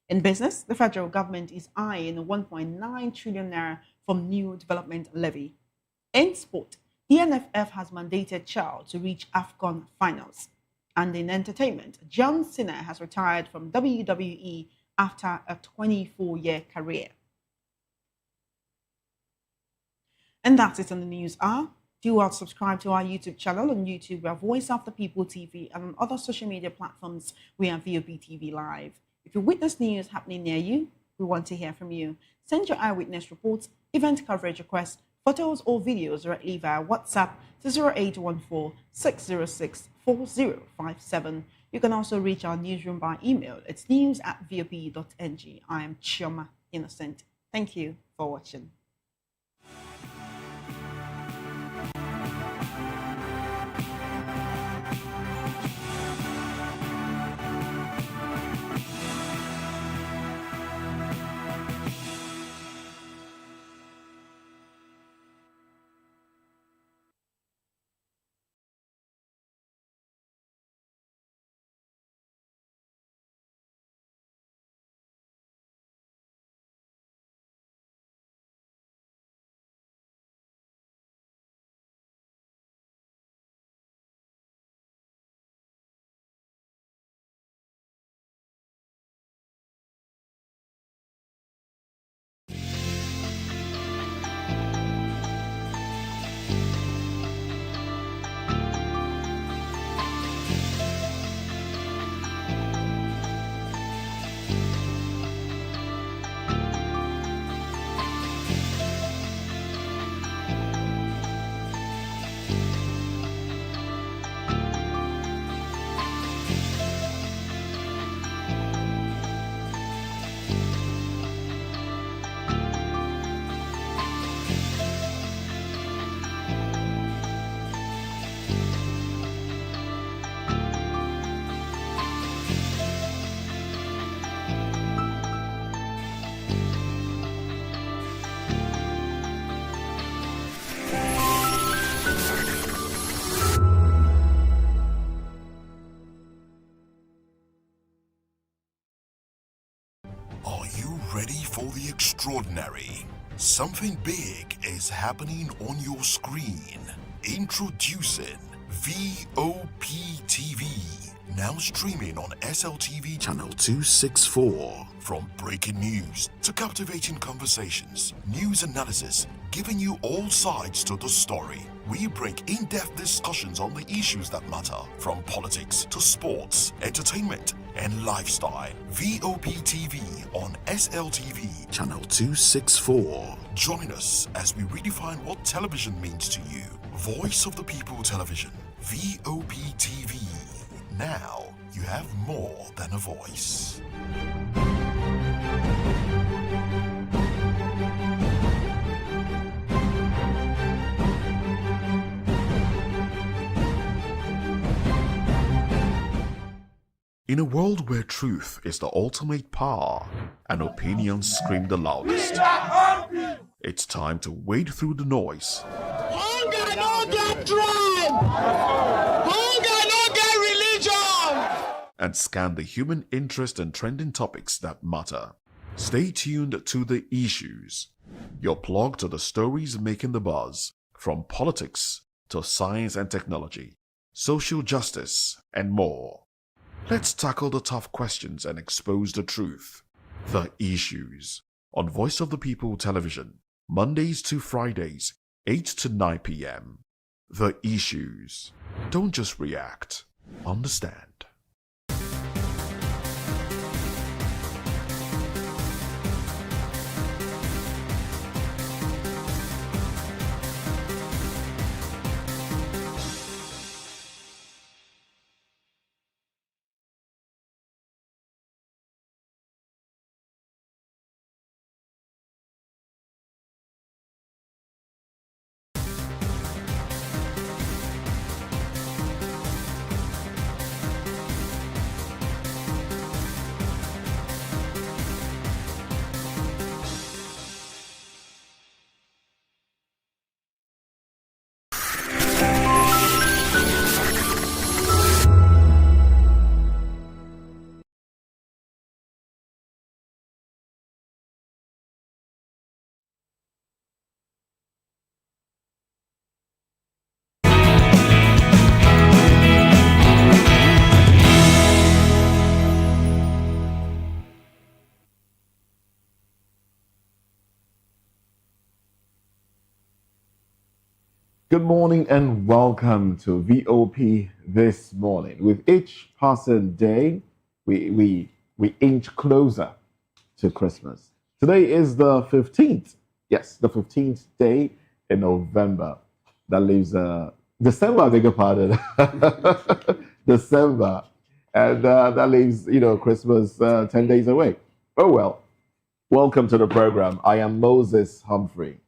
In business, the federal government is eyeing 1.9 trillion naira from new development levy. In sport, the NFF has mandated Chow to reach AFCON finals. And in entertainment, John Cena has retired from WWE after a 24-year career. And that's it on the news hour. Do well to subscribe to our YouTube channel on YouTube. We are Voice of the People TV, and on other social media platforms, we are VOP TV Live. If you witness news happening near you, we want to hear from you. Send your eyewitness reports, event coverage requests, photos or videos directly via WhatsApp to 0814 606 4057. You can also reach our newsroom by email. It's news@vop.ng. I am Chioma Innocent. Thank you for watching. Are you ready for the extraordinary? Something big is happening on your screen. Introducing VOP TV. Now streaming on SLTV channel 264. From breaking news to captivating conversations, news analysis, giving you all sides to the story. We bring in-depth discussions on the issues that matter, from politics to sports, entertainment, and lifestyle. VOP TV on SLTV channel 264. Join us as we redefine what television means to you. Voice of the People Television, VOP TV. Now you have more than a voice. In a world where truth is the ultimate power and opinions scream the loudest, it's time to wade through the noise. Hunger no get tribe! Hunger no get religion! And scan the human interest and trending topics that matter. Stay tuned to The Issues, your plug to the stories making the buzz, from politics to science and technology, social justice, and more. Let's tackle the tough questions and expose the truth. The Issues on Voice of the People Television, Mondays to Fridays, 8 to 9 p.m. The Issues. Don't just react, understand. Good morning and welcome to VOP this morning. With each passing day, we inch closer to Christmas. Today is the 15th. Yes, the 15th day in November. That leaves December, I beg your pardon. December. And that leaves, Christmas 10 days away. Oh well. Welcome to the program. I am Moses Humphrey.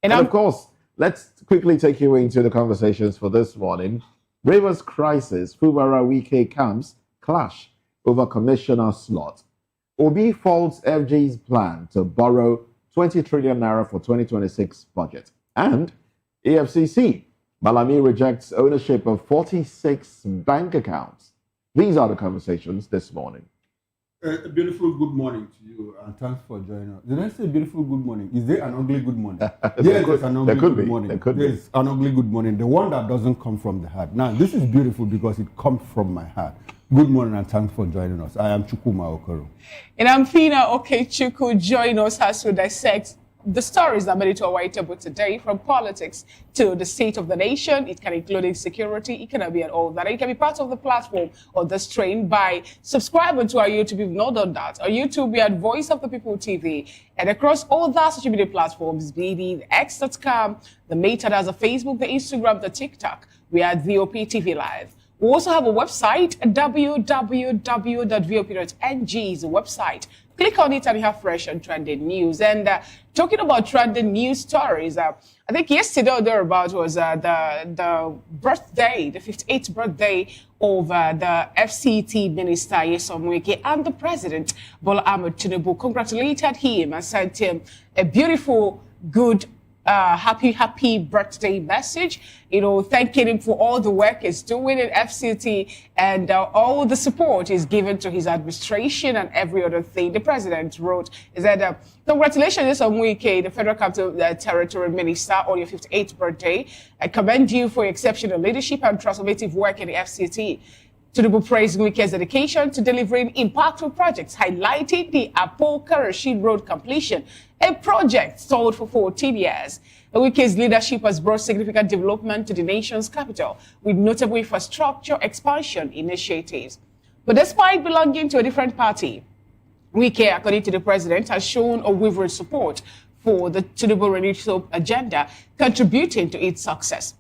And of course, let's quickly take you into the conversations for this morning. Rivers crisis, Fubara Wike camps clash over commissioner slot. Obi faults FG's plan to borrow 20 trillion naira for 2026 budget. And AFCC, Malami rejects ownership of 46 bank accounts. These are the conversations this morning. A beautiful good morning to you, and thanks for joining us. Did I say beautiful good morning? Is there an ugly good morning? Yes, there's an ugly good morning. There's an ugly good morning, the one that doesn't come from the heart. Now, this is beautiful because it comes from my heart. Good morning and thanks for joining us. I am Chukuma Okoro. And I'm Fina Okechukwu. Join us as we dissect the stories that made it to our white table today, from politics to the state of the nation. It can include insecurity, economy, and all that. And you can be part of the platform or this train by subscribing to our YouTube if you've not done that. Our YouTube, we are Voice of the People TV. And across all the social media platforms, be it X.com, the Meta, the Facebook, the Instagram, the TikTok, we are at VOP TV Live. We also have a website, www.vop.ng is the website. Click on it and you have fresh and trending news. And talking about trending news stories, I think yesterday or thereabout was the birthday, the 58th birthday of the FCT Minister Nyesom Wike, and the President Bola Ahmed Tinubu congratulated him and sent him a beautiful, good, happy birthday message, thanking him for all the work he's doing in FCT and all the support he's given to his administration and every other thing. The president wrote, he said, congratulations on Wike, the Federal Capital Territory Minister, on your 58th birthday. I commend you for your exceptional leadership and transformative work in the FCT. Tinubu praised Wike's dedication to delivering impactful projects, highlighting the Apoka Rashid Road completion, a project stalled for 14 years. Wike's leadership has brought significant development to the nation's capital, with notable infrastructure expansion initiatives. But despite belonging to a different party, Wike, according to the president, has shown unwavering support for the Tinubu renewed agenda, contributing to its success.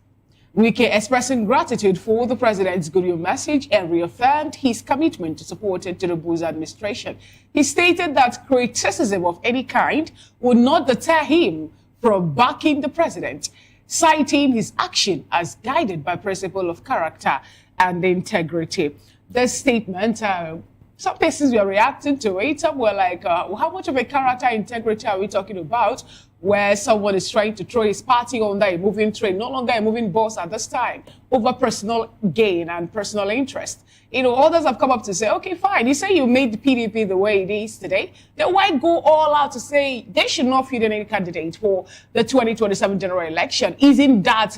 Wike expressing gratitude for the president's goodwill message and reaffirmed his commitment to supporting Tinubu's administration. He stated that criticism of any kind would not deter him from backing the president, citing his action as guided by principle of character and integrity. This statement, some persons were reacting to it. Some were like, how much of a character integrity are we talking about? Where someone is trying to throw his party under a moving train, no longer a moving boss at this time, over personal gain and personal interest. Others have come up to say, okay, fine. You say you made the PDP the way it is today. Then why go all out to say they should not field any candidate for the 2027 general election? Isn't that,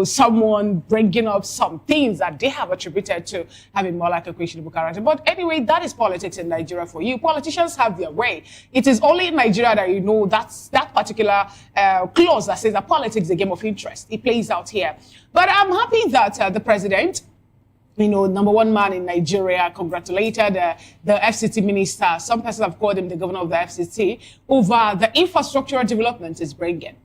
someone bringing up some things that they have attributed to having more like a questionable character? But anyway, that is politics in Nigeria for you. Politicians have their way. It is only in Nigeria that that particular clause that says that politics is a game of interest. It plays out here. But I'm happy that the president, number one man in Nigeria, congratulated the FCT minister. Some persons have called him the governor of the FCT over the infrastructural development is bringing.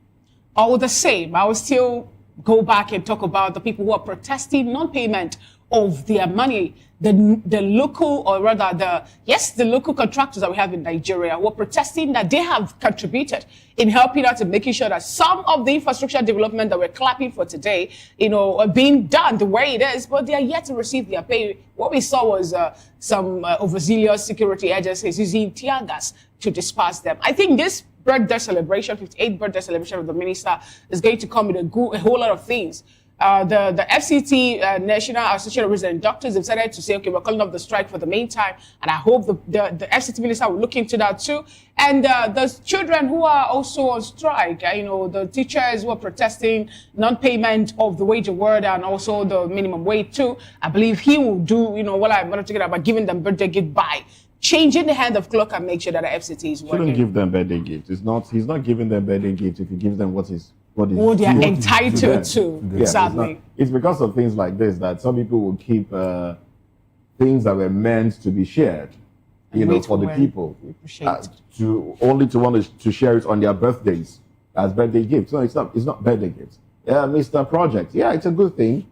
All the same, I will still go back and talk about the people who are protesting non-payment of their money. The local, or rather the local contractors that we have in Nigeria were protesting that they have contributed in helping out and making sure that some of the infrastructure development that we're clapping for today, are being done the way it is, but they are yet to receive their pay. What we saw was some overzealous security agencies using tear gas to disperse them. I think this birthday celebration, 58th birthday celebration of the minister, is going to come with a whole lot of things. The FCT, National Association of Resident Doctors, have decided to say, okay, we're calling off the strike for the meantime. And I hope the FCT minister will look into that too. And the children who are also on strike, the teachers who are protesting non-payment of the wage award and also the minimum wage too, I believe he will do, what I'm talking about, giving them birthday gift by changing the hand of clock and make sure that the FCT is working. Shouldn't give them birthday gifts. He's not giving them birthday gifts if he gives them what is what they are due entitled to. them. Exactly. It's because of things like this that some people will keep things that were meant to be shared, for the people, to want to share it on their birthdays as birthday gifts. No, it's not birthday gifts. Yeah, Mr. Project. Yeah, it's a good thing.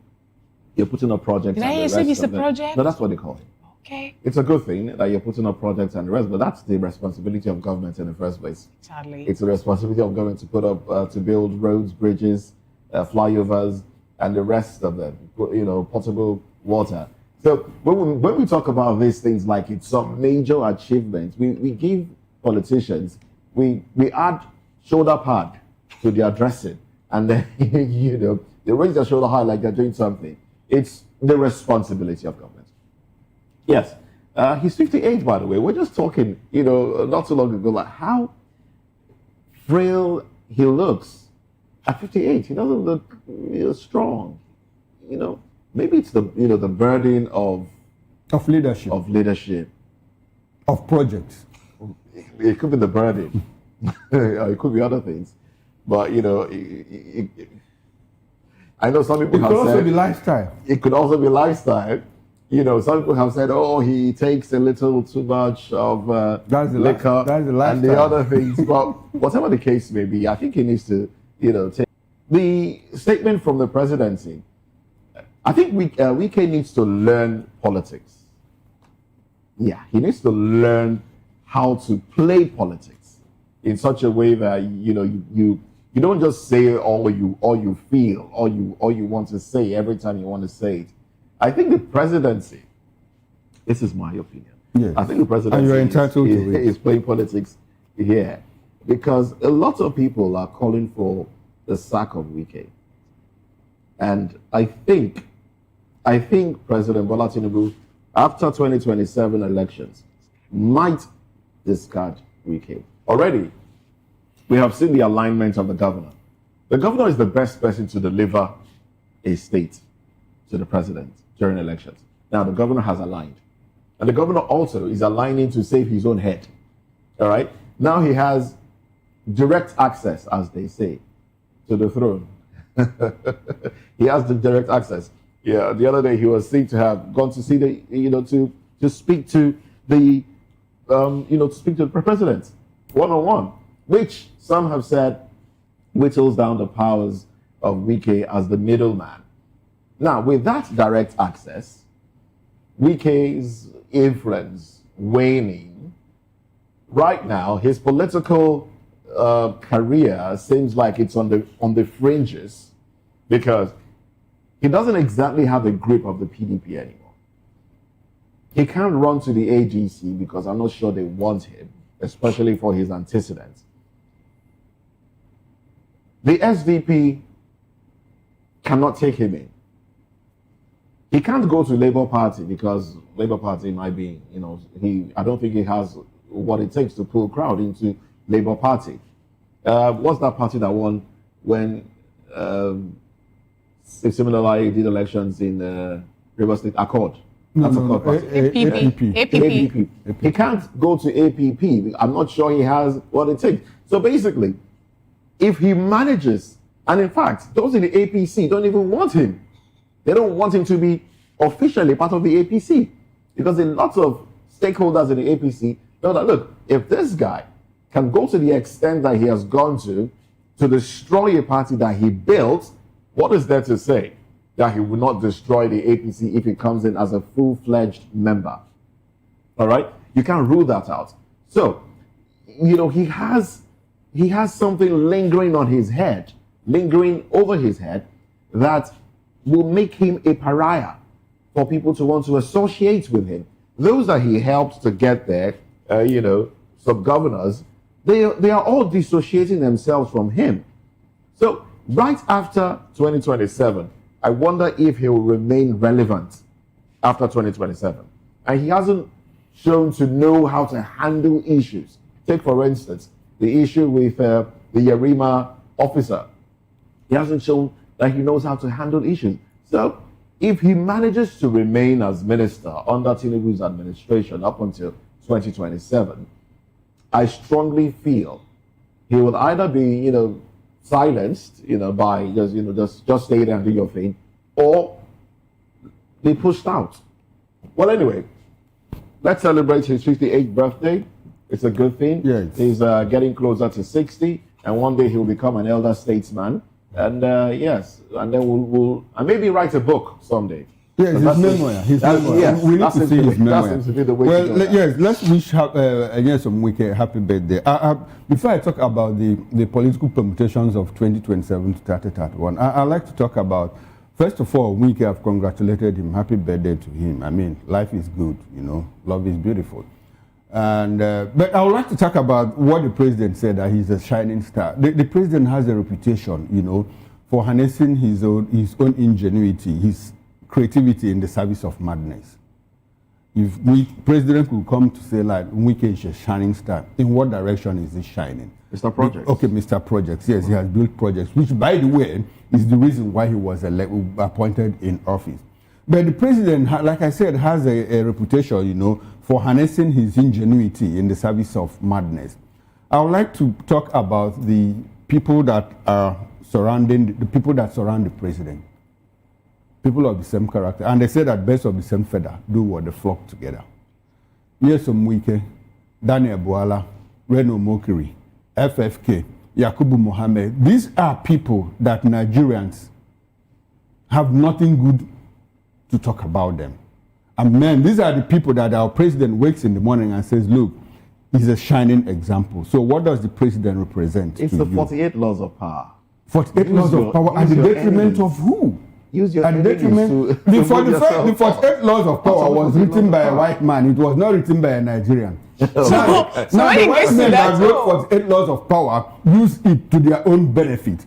You're putting up projects. Did I say Mr. Project? No, that's what they call it. Okay. It's a good thing that you're putting up projects and the rest, but that's the responsibility of government in the first place. Exactly. It's the responsibility of government to put up, to build roads, bridges, flyovers, and the rest of them, potable water. So when we talk about these things like it's some major achievements, we give politicians, we add shoulder pad to their dressing, and then, they raise their shoulder high like they're doing something. It's the responsibility of government. Yes. He's 58, by the way. We're just talking, not too long ago, like how frail he looks at 58. He doesn't look strong. Maybe it's the burden of leadership, of projects. It could be the burden, or it could be other things. But I know some people it have could also said be lifestyle. It could also be lifestyle. Some people have said, "Oh, he takes a little too much of liquor and the other things." But whatever the case may be, I think he needs to, take the statement from the presidency. I think Wike needs to learn politics. Yeah, he needs to learn how to play politics in such a way that you don't just say all you feel, all you want to say every time you want to say it. I think the presidency, this is my opinion. Yes. I think the presidency and you're entitled to it. Is playing politics here because a lot of people are calling for the sack of Wike. And I think President Bola Tinubu, after 2027 elections, might discard Wike. Already, we have seen the alignment of the governor. The governor is the best person to deliver a state to the president during elections. Now, the governor has aligned. And the governor also is aligning to save his own head. All right? Now he has direct access, as they say, to the throne. He has the direct access. Yeah, the other day he was seen to have gone to see to speak to the, to speak to the president one-on-one, which some have said whittles down the powers of Wike as the middleman. Now, with that direct access, Wike's influence waning, right now, his political career seems like it's on the fringes because he doesn't exactly have the grip of the PDP anymore. He can't run to the AGC because I'm not sure they want him, especially for his antecedents. The SDP cannot take him in. He can't go to Labour Party because Labour Party might be, I don't think he has what it takes to pull crowd into Labour Party. What's that party that won when similarly did elections in River State? Accord. That's Accord Party. APP. He can't go to APP. I'm not sure he has what it takes. So basically, if he manages, and in fact, those in the APC don't even want him. They don't want him to be officially part of the APC because a lot of stakeholders in the APC know that, look, if this guy can go to the extent that he has gone to destroy a party that he built, what is there to say that he will not destroy the APC if he comes in as a full-fledged member? All right? You can't rule that out. So, he has something lingering on his head, lingering over his head that will make him a pariah for people to want to associate with him. Those that he helped to get there, some governors, they are all dissociating themselves from him. So right after 2027, I wonder if he will remain relevant after 2027. And he hasn't shown to know how to handle issues. Take, for instance, the issue with the Yarima officer. He hasn't shown that he knows how to handle issues. So if he manages to remain as minister under Tinubu's administration up until 2027, I strongly feel he will either be, silenced, by just stay there and do your thing, or be pushed out. Well, anyway, let's celebrate his 58th birthday. It's a good thing. Yes. He's getting closer to 60, and one day he'll become an elder statesman. And yes, and then we'll maybe write a book someday. Yes, his memoir. Yes, we need to see his memoir. That seems to be the way well, to go. yes, let's wish again some Wike happy birthday. Before I talk about the political permutations of 2027 to 2031, I'd like to talk about, first of all, Wike, I've congratulated him. Happy birthday to him. I mean, life is good, love is beautiful. And but I would like to talk about what the president said, that he's a shining star. The president has a reputation, for harnessing his own ingenuity, his creativity in the service of madness. If president could come to say, like, Wike is a shining star, in what direction is he shining? Mr. Projects. Okay, Mr. Projects. Yes, he has built projects, which, by the way, is the reason why he was appointed in office. But the president, like I said, has a reputation, for harnessing his ingenuity in the service of madness. I would like to talk about the people that are surround the president. People of the same character. And they say that birds of the same feather do what they flock together. Nyesom Wike, Daniel Bwala, Reno Mokiri, FFK, Yakubu Mohammed. These are people that Nigerians have nothing good to talk about them. And man, these are the people that our president wakes in the morning and says, look, he's a shining example. So what does the president represent? It's the 48 laws of power. 48 laws of power at the detriment of who? Use your At the detriment. The 48 laws of power was written by a white man. It was not written by a Nigerian. So Now when the it gets white to men that, that wrote 48 laws of power use it to their own benefit.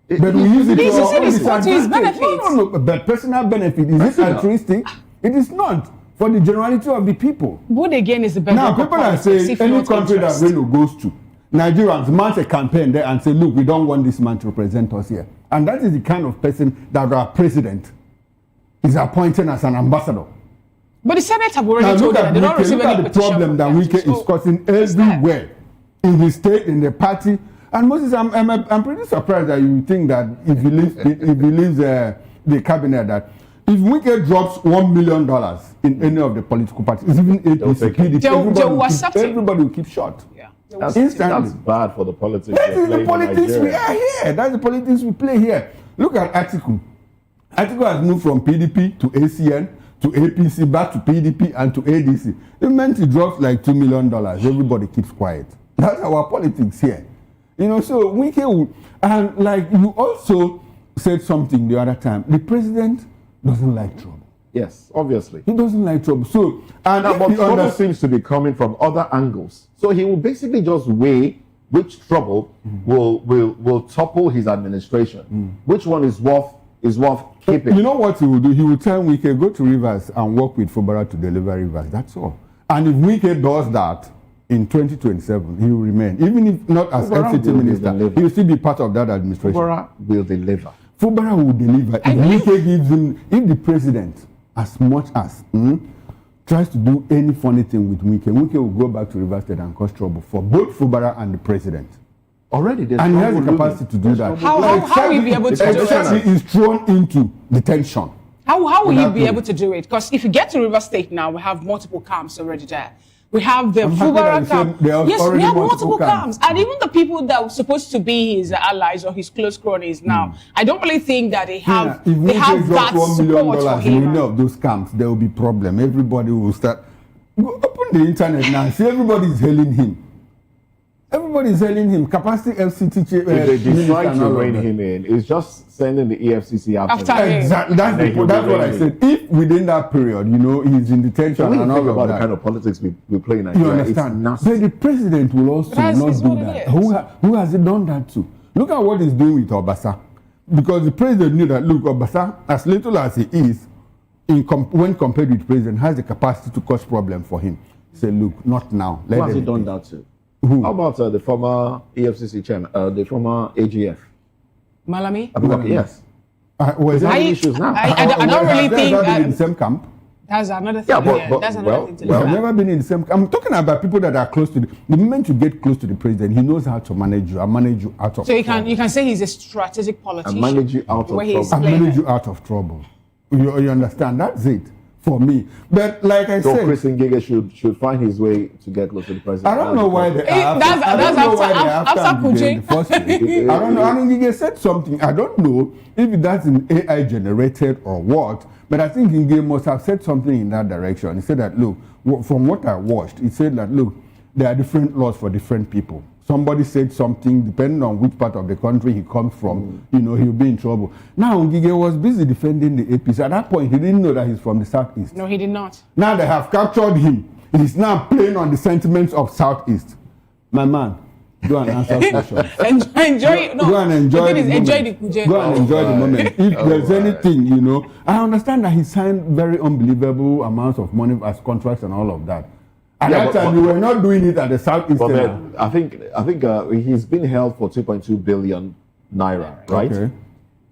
But we use it to This is our own his disadvantage. benefit. No. But personal benefit, is it altruistic? It is not. For the generality of the people. what again is the benefit? Now, of people are politics saying if any not country that interest? Reno goes to, Nigerians mount a campaign there and say, look, we don't want this man to represent us here. And that is the kind of person that our president is appointing as an ambassador. But the Senate have already Now, told look them at they don't Wike, receive look any at the petition problem from that them. Wike So, is causing what's that? everywhere. In his state, in the party. And Moses, I'm pretty surprised that you think that if he leaves the cabinet, that if Wike drops $1 million in any of the political parties, even APC, PDP, everybody will keep short. Yeah. Instantly. That's bad for the politics. That is we're the playing in politics we Nigeria. are here. That's the politics we play here. Look at Atiku. Atiku has moved from PDP to ACN to APC, back to PDP and to ADC. The moment he drops like $2 million, everybody keeps quiet. That's our politics here. So Wike will, and like you also said something the other time, the president doesn't like trouble. Yes, obviously. He doesn't like trouble. So, and Now, but he trouble seems to be coming from other angles. So he will basically just weigh which trouble will topple his administration. Which one is worth keeping. You know what he will do? He will tell Wike, go to Rivers and work with Fubara to deliver Rivers. That's all. And if Wike does that, in 2027, he will remain. Even if not as FCT minister, he will still be part of that administration. Fubara will deliver. Fubara will deliver. If Wike gives him, if the president, as much as tries to do any funny thing with Wike will go back to Rivers State and cause trouble for both Fubara and the president. Already, there's and he has the trouble capacity to do that. How will he be able to do it? Except he is thrown into detention. How will he be able to do it? Because if you get to River State now, we have multiple camps already there. We have the Fubara camp. Yes, we have multiple camps. And even the people that were supposed to be his allies or his close cronies now, I don't really think that they have, if they have that $1 support million for in him. any of those camps, there will be problem. Everybody will start. Go open the internet now. See, everybody is hailing him. Everybody is hailing him. Capacity FCT. If they decide to rein him in, it's just sending the EFCC After him. Exactly. That's what I said. If within that period, he's in detention when and you think all about of the that, kind of politics we play in you Nigeria, understand? it's nasty. But the president will also That's not do what it that. is. Who has he done that to? Look at what he's doing with Obasa. Because the president knew that, look, Obasa, as little as he is, when compared with the president, has the capacity to cause problem for him. He said, look, not now. Who has he done that to? Who? How about the former EFCC chairman, the former AGF? Malami? Abubakar, yes. Was He's that having issues now. I don't really think in the same camp? That's another thing. Yeah, but that's another thing to look I've at. never been in the same. I'm talking about people that are close to the moment you get close to the president, he knows how to manage you and manage you out of. So you trouble. can say he's a strategic politician. And manage you out of where he's trouble. And playing manage it. you out of trouble. You understand? That's it for me. But like I So said, Chris Ngige should find his way to get close to the president. I don't know why they are. That's after Ngige in the first place. I don't know. And Ngige said something. I don't know if that's an AI generated or what. But I think Ngige must have said something in that direction. He said that, look, from what I watched, he said that, look, there are different laws for different people. Somebody said something, depending on which part of the country he comes from, he'll be in trouble. Now, Ngige was busy defending the APC. At that point, he didn't know that he's from the Southeast. No, he did not. Now they have captured him. He's now playing on the sentiments of Southeast. My man, go and answer questions. Enjoy. No, Go and enjoy the moment. enjoy the kuje. Go and enjoy the moment. If there's anything, I understand that he signed very unbelievable amounts of money as contracts and all of that. At that time, we were not doing it at the Southeast. But then, I think he's been held for 2.2 billion naira, right? Okay.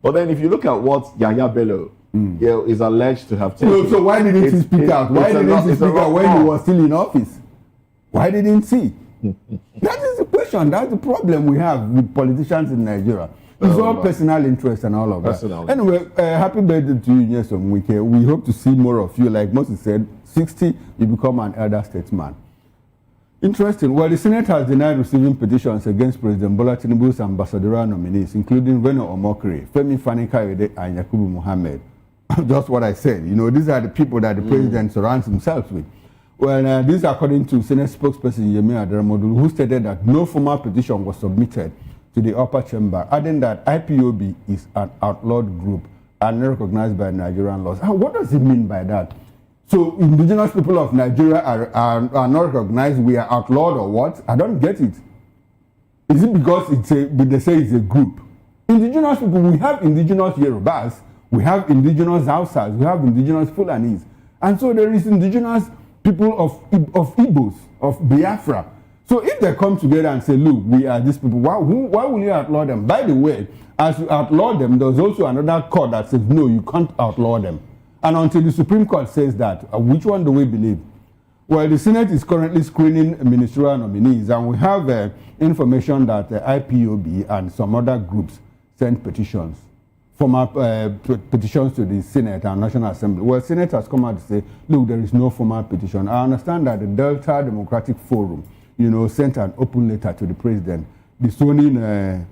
But then, if you look at what Yaya Bello is alleged to have taken, So why didn't he speak out? Why didn't he speak out when he was still in office? Why didn't he? That is the question. That's the problem we have with politicians in Nigeria. It's all personal interest and all of that. Anyway, happy birthday to you, Nyesom Wike. We hope to see more of you. Like Moses said, 60, you become an elder statesman. Interesting. Well, the Senate has denied receiving petitions against President Bola Tinubu's ambassadorial nominees, including Reno Omokri, Femi Fani-Kayode, and Yakubu Mohammed. Just what I said. These are the people that the president surrounds himself with. Well, this is according to Senate spokesperson Yemi Adaramodu, who stated that no formal petition was submitted to the upper chamber, adding that IPOB is an outlawed group and not recognized by Nigerian laws. What does it mean by that? So indigenous people of Nigeria are not recognized, we are outlawed or what? I don't get it. Is it because they say it's a group? Indigenous people, we have indigenous Yorubas, we have indigenous Hausas, we have indigenous Fulanis. And so there is indigenous people of Igbos, of Biafra. So if they come together and say, look, we are these people, why will you outlaw them? By the way, as you outlaw them, there's also another court that says, no, you can't outlaw them. And until the Supreme Court says that, which one do we believe? Well, the Senate is currently screening ministerial nominees, and we have information that IPOB and some other groups sent petitions, formal petitions to the Senate and National Assembly. Well, Senate has come out to say, look, there is no formal petition. I understand that the Delta Democratic Forum, sent an open letter to the president, disowning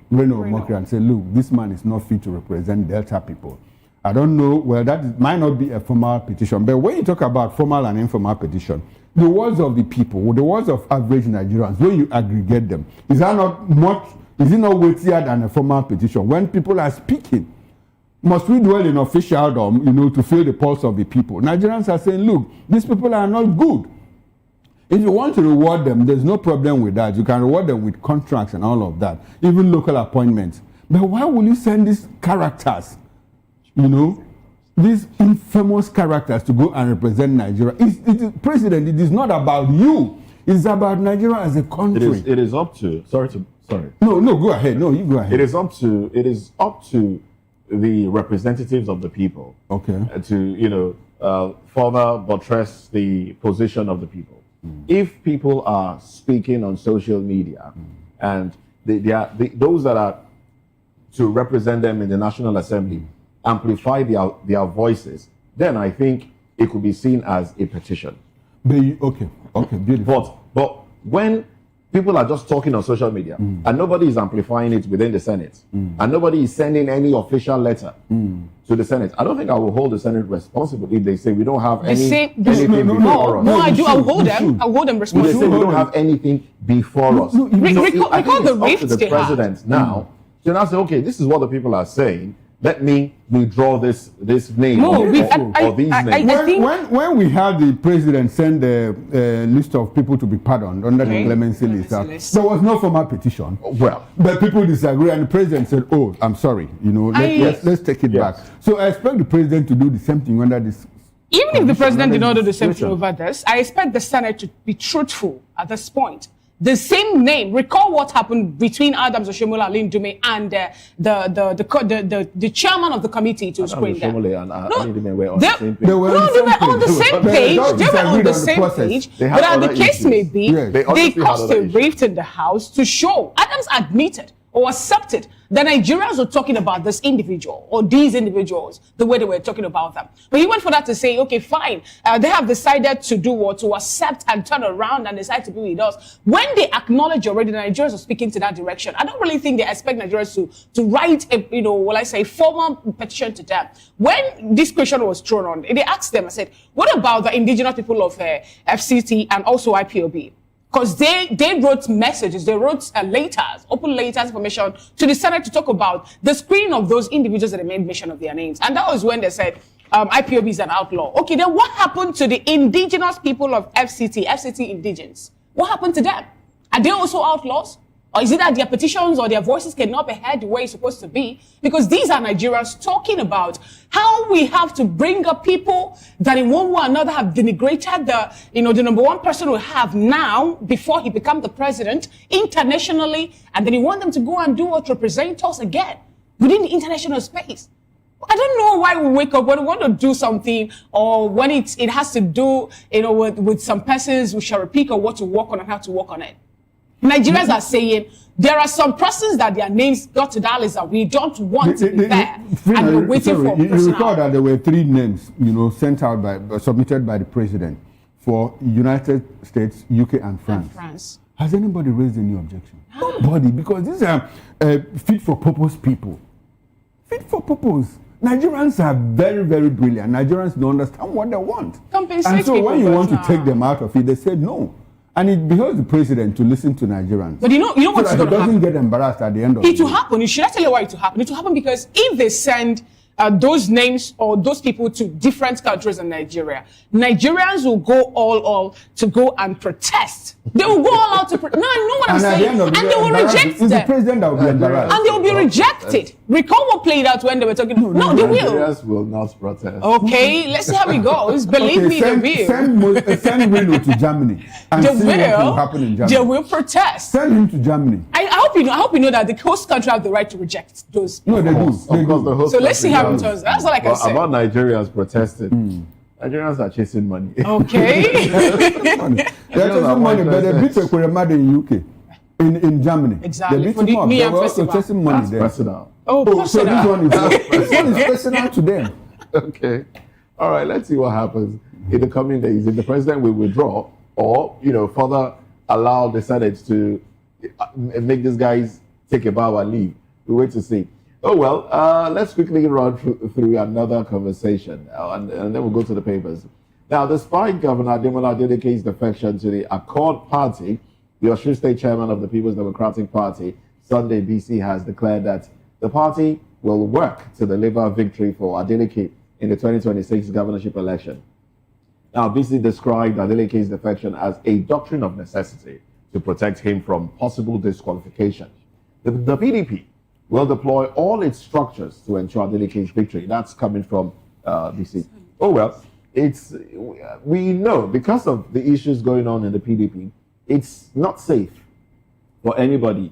Reno Omokri and said, look, this man is not fit to represent Delta people. I don't know, well, might not be a formal petition, but when you talk about formal and informal petition, the words of the people, the words of average Nigerians, when you aggregate them, is it not weightier than a formal petition? When people are speaking, must we dwell in officialdom, to feel the pulse of the people? Nigerians are saying, look, these people are not good. If you want to reward them, there's no problem with that. You can reward them with contracts and all of that, even local appointments. But why will you send these characters, these infamous characters to go and represent Nigeria? President, it is not about you. It's about Nigeria as a country. It is up to. Sorry. No, go ahead. No, you go ahead. It is up to the representatives of the people. Okay. To further buttress the position of the people. If people are speaking on social media, and those that are to represent them in the National Assembly amplify their voices, then I think it could be seen as a petition. Okay, beautiful. But when people are just talking on social media and nobody is amplifying it within the Senate and nobody is sending any official letter to the Senate, I don't think I will hold the Senate responsible if they say we don't have anything before us. No, I do. I'll hold them responsible. They say we don't have anything before us. I think it's up to the president now to now say, okay, this is what the people are saying. Let me withdraw this name or these names. When we had the president send a list of people to be pardoned under the clemency list, there was no formal petition. Well, but people disagree, and the president said, "Oh, I'm sorry. Let's take it back." So I expect the president to do the same thing under this. Even if the president did not do the same thing over this, I expect the Senate to be truthful at this point. the same name. Recall what happened between Adams Oshiomhole and Lindume and the chairman of the committee to screen them. They were on the same page. They were on the same page. They were on the same page. But as the case may be, they caused a rift in the House to show. Adams admitted or accepted that Nigerians were talking about this individual or these individuals the way they were talking about them. But he went for that to say, okay, fine, they have decided to do what? To accept and turn around and decide to be with us. When they acknowledge already that Nigerians are speaking to that direction, I don't really think they expect Nigerians to write a formal petition to them. When this question was thrown on, they asked them, I said, what about the indigenous people of FCT and also IPOB? Because they wrote messages, they wrote letters, open letters, information to the Senate to talk about the screening of those individuals that they made mention of their names. And that was when they said IPOB is an outlaw. Okay, then what happened to the indigenous people of FCT indigents? What happened to them? Are they also outlaws? Or is it that their petitions or their voices cannot be heard the way it's supposed to be? Because these are Nigerians talking about how we have to bring up people that in one way or another have denigrated the number one person we have now before he became the president internationally. And then you want them to go and do what represent us again within the international space. I don't know why we wake up when we want to do something or when it has to do, with some persons we shall repeat or what to work on and how to work on it. Nigerians are saying there are some persons that their names got to that list that we don't want to be there, and we're waiting for. You recall that there were 3 names, sent out submitted by the president for United States, UK, and France. Has anybody raised any objection? Nobody, because these are fit for purpose people. Fit for purpose. Nigerians are very, very brilliant. Nigerians don't understand what they want, and so when you want to take them out of it, they say no. And it behoves the president to listen to Nigerians. But you know what's going to happen? He doesn't get embarrassed at the end of it. It will happen. Should I tell you why it will happen? It will happen because if they send those names or those people to different countries in Nigeria, Nigerians will go all to go and protest. They will go all out to protest. No, I know what I'm saying. And they will reject them. It's the president that will be embarrassed. And they will be rejected. Recall what played out when they were talking. No, they will. Nigerians will not protest. Okay, let's see how it goes. Believe me, they will. Send Wino to Germany and see what will happen in Germany. They will protest. Send him to Germany. I hope you know that the host country have the right to reject those people. No, they do. So let's see how it turns. That's all I can say. About Nigerians protesting. Nigerians are chasing money. Okay. They're chasing money, but they beat Ekwuremadu in UK, in Germany. Exactly. They beat him up. They were also chasing money there. Personal. Oh, so this one is personal to them. Okay. All right. Let's see what happens in the coming days. If the president will withdraw or further allow the Senate to make these guys take a bow and leave, we wait to see. Oh, well, let's quickly run through another conversation, and then we'll go to the papers. Now, despite Governor Ademola Adelike's defection to the Accord Party, the Osun State Chairman of the People's Democratic Party, Sunday BC, has declared that the party will work to deliver victory for Adeleke in the 2026 governorship election. Now, BC described Adelike's defection as a doctrine of necessity to protect him from possible disqualification. The PDP will deploy all its structures to ensure Adeleke's victory. That's coming from BC. Oh, well, we know because of the issues going on in the PDP, it's not safe for anybody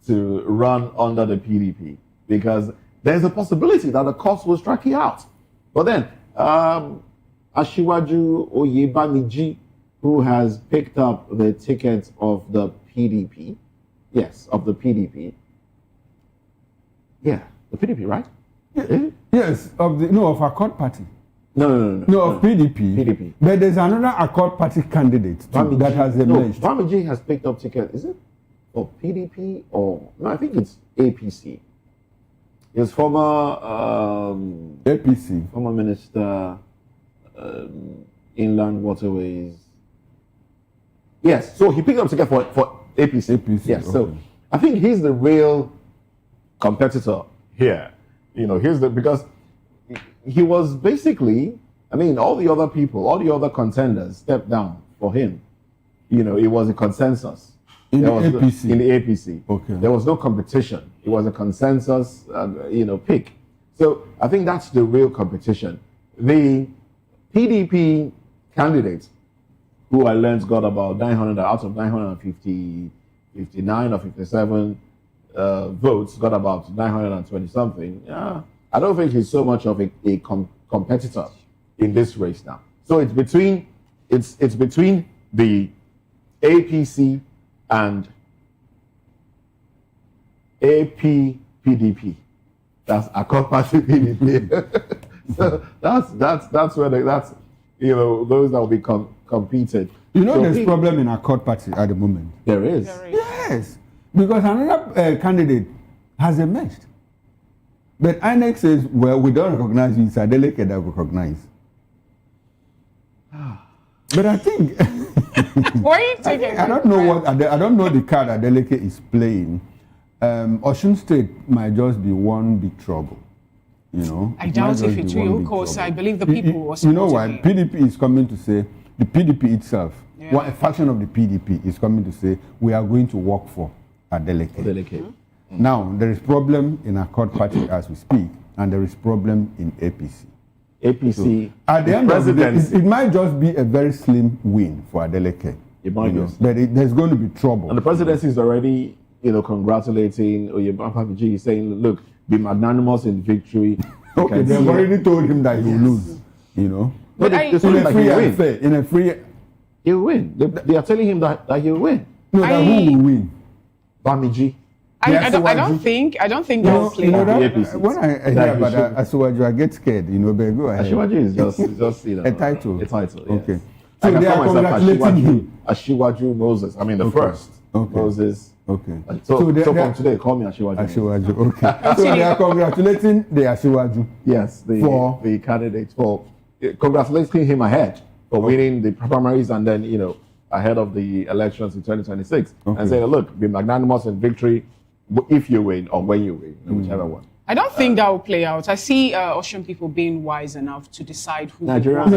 to run under the PDP because there's a possibility that the cost will strike you out. But then, Ashiwaju Oyebamiji, who has picked up the ticket of the PDP, of the PDP, the PDP, right? Yes, of Accord Party. No, of PDP. But there's another Accord Party candidate that has emerged. Bamiji has picked up ticket. Is it for PDP or no? I think it's APC. His former APC, former minister, Inland Waterways. Yes, so he picked up ticket for APC. Yes, okay. So I think he's the real competitor here. Because he was basically, all the other people, all the other contenders stepped down for him. It was a consensus. In the APC? In the APC. Okay. There was no competition. It was a consensus, pick. So I think that's the real competition. The PDP candidate who I learned got about 900 out of 950, 59 or 57 votes, got about 920 something. Yeah, I don't think he's so much of a competitor in this race now. So it's between the APC and APPDP. That's Accord Party PDP. So that's where that's those that will be competed. So there's problem in Accord Party at the moment. There is. Yes, because another candidate has emerged. But INEC says, well, we don't recognize you. It's Adeleke that we recognize. But I think Why are you taking? I don't know I don't know the card Adeleke is playing. Osun State might just be one big trouble. I doubt if it will, because I believe the people was. You know why? PDP is coming to say, the PDP itself, a faction of the PDP is coming to say, we are going to work for Adeleke. Mm-hmm. Now, there is problem in Accord Party as we speak, and there is problem in APC. APC. So, at the end of the day, it might just be a very slim win for Adeleke. It might be. But there's going to be trouble. And the presidency is already, congratulating Oyebamiji, saying, look, be magnanimous in victory. Okay, they've already told him that he will lose, But in a free... He'll win. They are telling him that he'll win. No, that who will win? Bamiji. I don't think they'll play that. When I hear about Asiwaju, I get scared, but go ahead. Asiwaju is just a title. A title, yes. Okay. So they are congratulating him. Asiwaju Moses. I mean, the first. Okay. Moses. Okay. So from today, call me Asiwaju. Asiwaju, okay. So they are congratulating the Asiwaju. Yes, the candidate for congratulating him ahead for winning the primaries and then, ahead of the elections in 2026. Okay. And saying, look, be magnanimous in victory if you win or when you win, whichever one. I don't think that will play out. I see Ocean people being wise enough to decide who. Nigerians.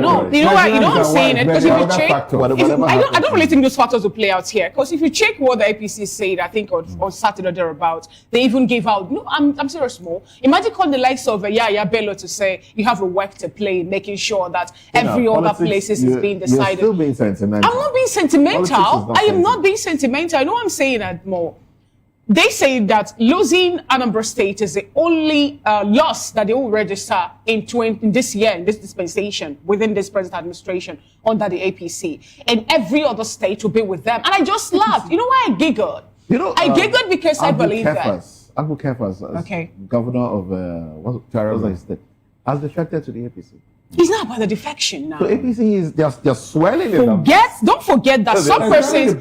No, you know what? You know what I'm saying? Because if you check, I don't really think those factors will play out here. Because if you check what the APC said, I think on Saturday or thereabout, they even gave out. No, I'm serious, more. Imagine calling the likes of Yaya Bello to say you have a work to play, in making sure that every other places is being decided. You're still being sentimental. I'm not being sentimental. I am not being sentimental. I know what I'm saying that more. They say that losing Anambra State is the only loss that they will register in this year, in this dispensation, within this present administration under the APC. And every other state will be with them. And I just laughed. You know why I giggled? I giggled because I believe that. Abu Kefas, governor of what state, has defected to the APC. It's not about the defection now. So APC is just swelling it up. Don't forget that some persons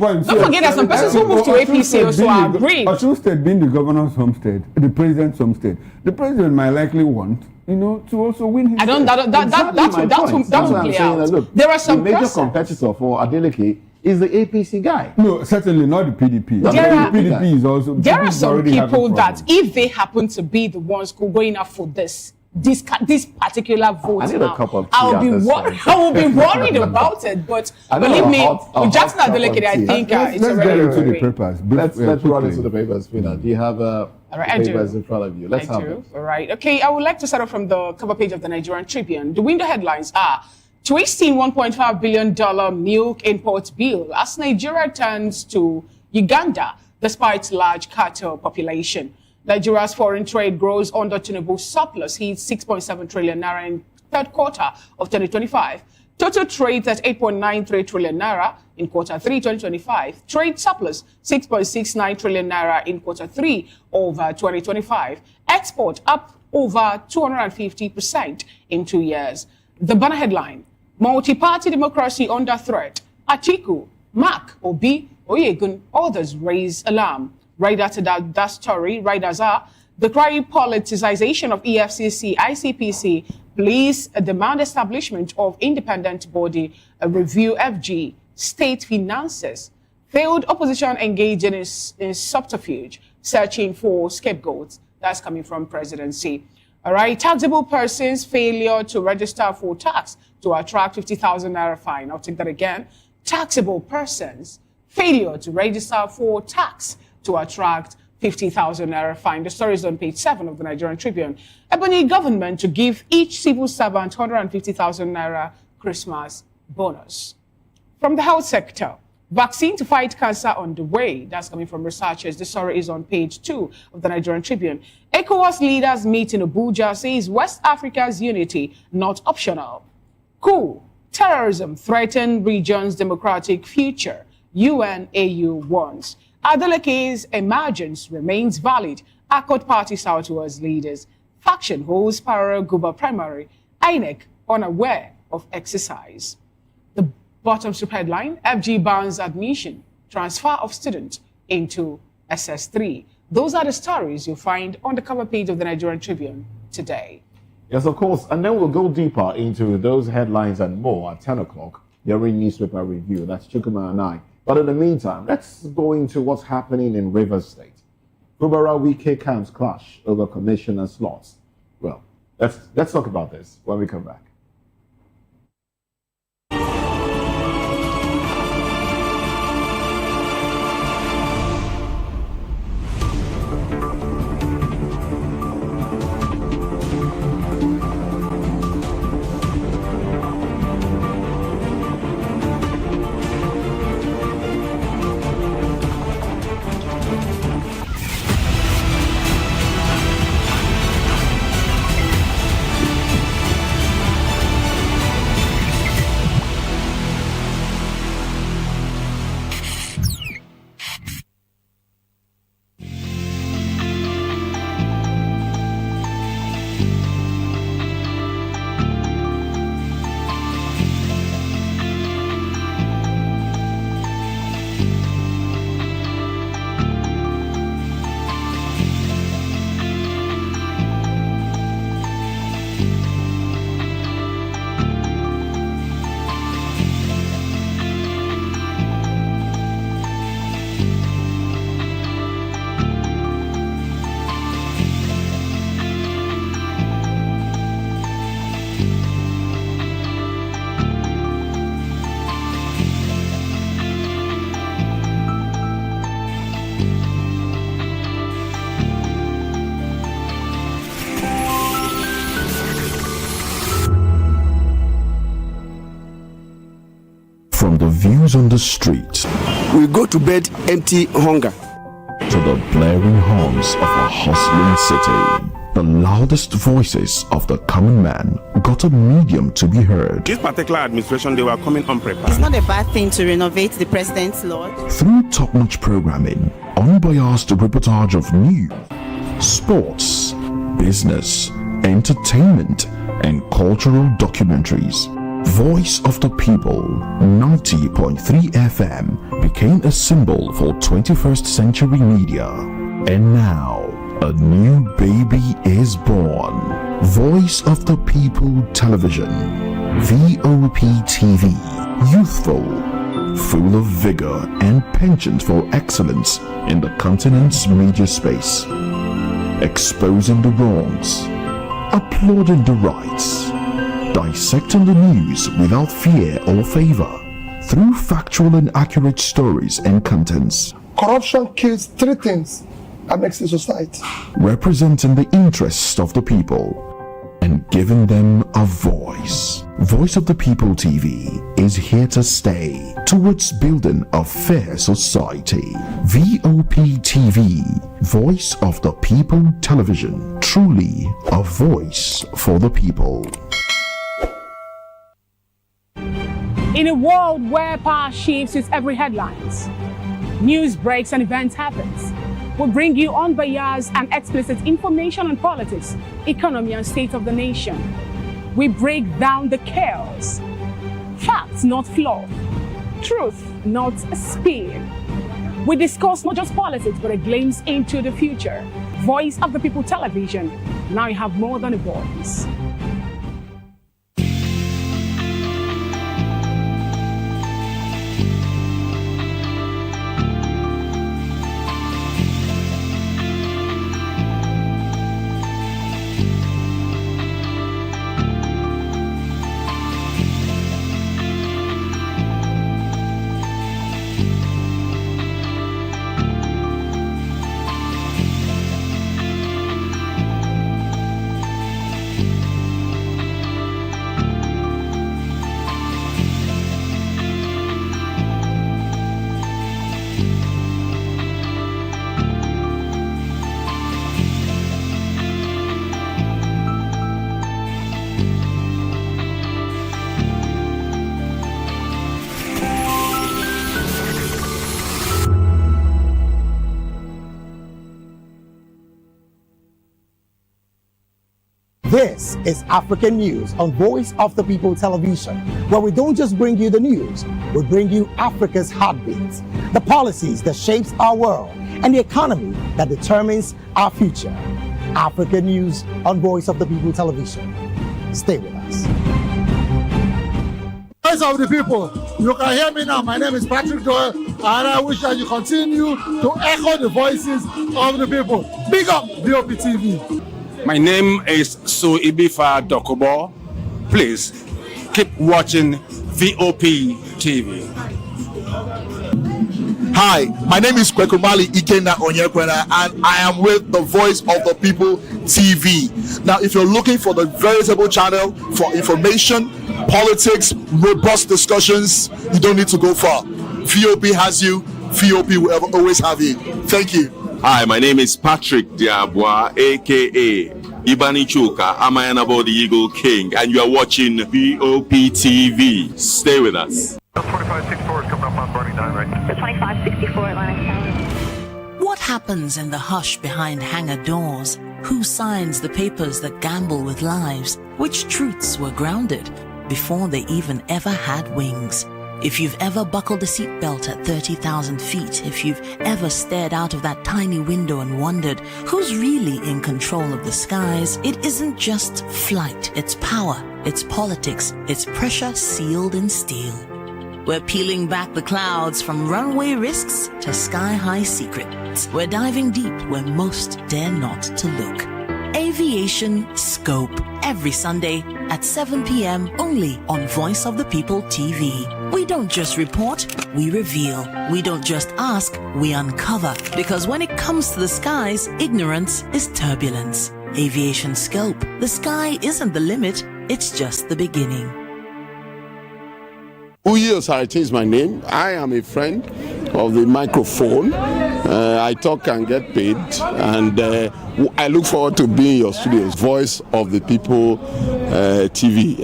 who moved to APC also agree. Osun State being the governor's home state, the president's home state, the president might likely want, to also win his that will play out. Look, there are some the major competitor for Adeleke is the APC guy. No, certainly not the PDP. PDP is also. There are some people that, if they happen to be the ones going up for this particular vote, I will be worried about it. But believe me, with Jackson Adeleke, I think it's let's get into the papers. Let's run into the papers, Fina. Do you have papers in front of you? Let's have it. All right. Okay, I would like to start off from the cover page of the Nigerian Tribune. The window headlines are: twisting $1.5 billion milk import bill as Nigeria turns to Uganda despite large cattle population. Nigeria's foreign trade grows under Tinubu's surplus. Hits 6.7 trillion naira in third quarter of 2025. Total trade at 8.93 trillion naira in quarter 3 2025. Trade surplus 6.69 trillion naira in quarter 3 over 2025. Export up over 250% in 2 years. The banner headline: multi-party democracy under threat. Atiku, Mark, Obi, Oyegun, others raise alarm. Right after that story, writers are: the crying politicization of EFCC, ICPC, please demand establishment of independent body, review FG, state finances. Failed opposition engaged in subterfuge, searching for scapegoats. That's coming from presidency. All right, taxable persons failure to register for tax to attract 50,000 naira fine. I'll take that again. Taxable persons failure to register for tax to attract 50,000 naira fine. The story is on page 7 of the Nigerian Tribune. Ebonyi government to give each civil servant 150,000 naira Christmas bonus. From the health sector, vaccine to fight cancer on the way. That's coming from researchers. The story is on page 2 of the Nigerian Tribune. ECOWAS leaders meet in Abuja, says West Africa's unity not optional. Coup, terrorism threaten region's democratic future. UN-AU warns. Adeleke's emergence remains valid. Accord Party Southwest leaders. Faction holds parallel Guba primary. INEC unaware of exercise. The bottom strip headline, FG bans admission, transfer of students into SS3. Those are the stories you'll find on the cover page of the Nigerian Tribune today. Yes, of course. And then we'll go deeper into those headlines and more at 10 o'clock during newspaper review. That's Chukuma and I. But in the meantime, let's go into what's happening in Rivers State. Fubara Wike camps clash over commissioner slots. Well, let's talk about this when we come back. From the views on the street we go to bed empty hunger to the blaring horns of a hustling city, the loudest voices of the common man got a medium to be heard. This particular administration, they were coming unprepared. It's not a bad thing to renovate the president's lodge. Through top-notch programming, unbiased reportage of news, sports, business, entertainment, and cultural documentaries, Voice of the People 90.3 FM became a symbol for 21st century media. And now, a new baby is born. Voice of the People Television, VOP TV, youthful, full of vigor and penchant for excellence in the continent's media space, exposing the wrongs, applauding the rights, dissecting the news without fear or favor, through factual and accurate stories and contents. Corruption kills 3 things that makes a society. Representing the interests of the people and giving them a voice. Voice of the People TV is here to stay towards building a fair society. VOP TV, Voice of the People Television, truly a voice for the people. In a world where power shifts with every headlines, news breaks and events happens, we bring you unbiased and explicit information on politics, economy, and state of the nation. We break down the chaos. Facts, not fluff. Truth, not spin. We discuss not just politics, but a glimpse into the future. Voice of the People Television. Now you have more than a voice. This is African News on Voice of the People Television, where we don't just bring you the news, we bring you Africa's heartbeats, the policies that shapes our world, and the economy that determines our future. African News on Voice of the People Television. Stay with us. Voice of the People, you can hear me now. My name is Patrick Doyle, and I wish that you continue to echo the voices of the people. Big up VOP TV. My name is Suibifa Dokobo. Please keep watching VOP TV. Hi, my name is Kwekumali Ikenda Onyekwena, and I am with the Voice of the People TV. Now, if you're looking for the veritable channel for information, politics, robust discussions, you don't need to go far. VOP has you. VOP will always have you. Thank you. Hi, my name is Patrick Diabwa, aka Ibani Chuka. I'm the Eagle King, and you are watching VOP TV. Stay with us. 2564 is coming up on Barney 9, right? 2564 Atlantic. What happens in the hush behind hangar doors? Who signs the papers that gamble with lives? Which truths were grounded before they even ever had wings? If you've ever buckled a seatbelt at 30,000 feet, if you've ever stared out of that tiny window and wondered who's really in control of the skies, it isn't just flight, it's power, it's politics, it's pressure sealed in steel. We're peeling back the clouds from runway risks to sky-high secrets. We're diving deep where most dare not to look. Aviation Scope, every Sunday at 7 p.m. only on Voice of the People TV. We don't just report, we reveal. We don't just ask, we uncover. Because when it comes to the skies, ignorance is turbulence. Aviation Scope, the sky isn't the limit, it's just the beginning. Uyi Osarite is my name. I am a friend of the microphone. I talk and get paid, and I look forward to being your studios. Voice of the People TV.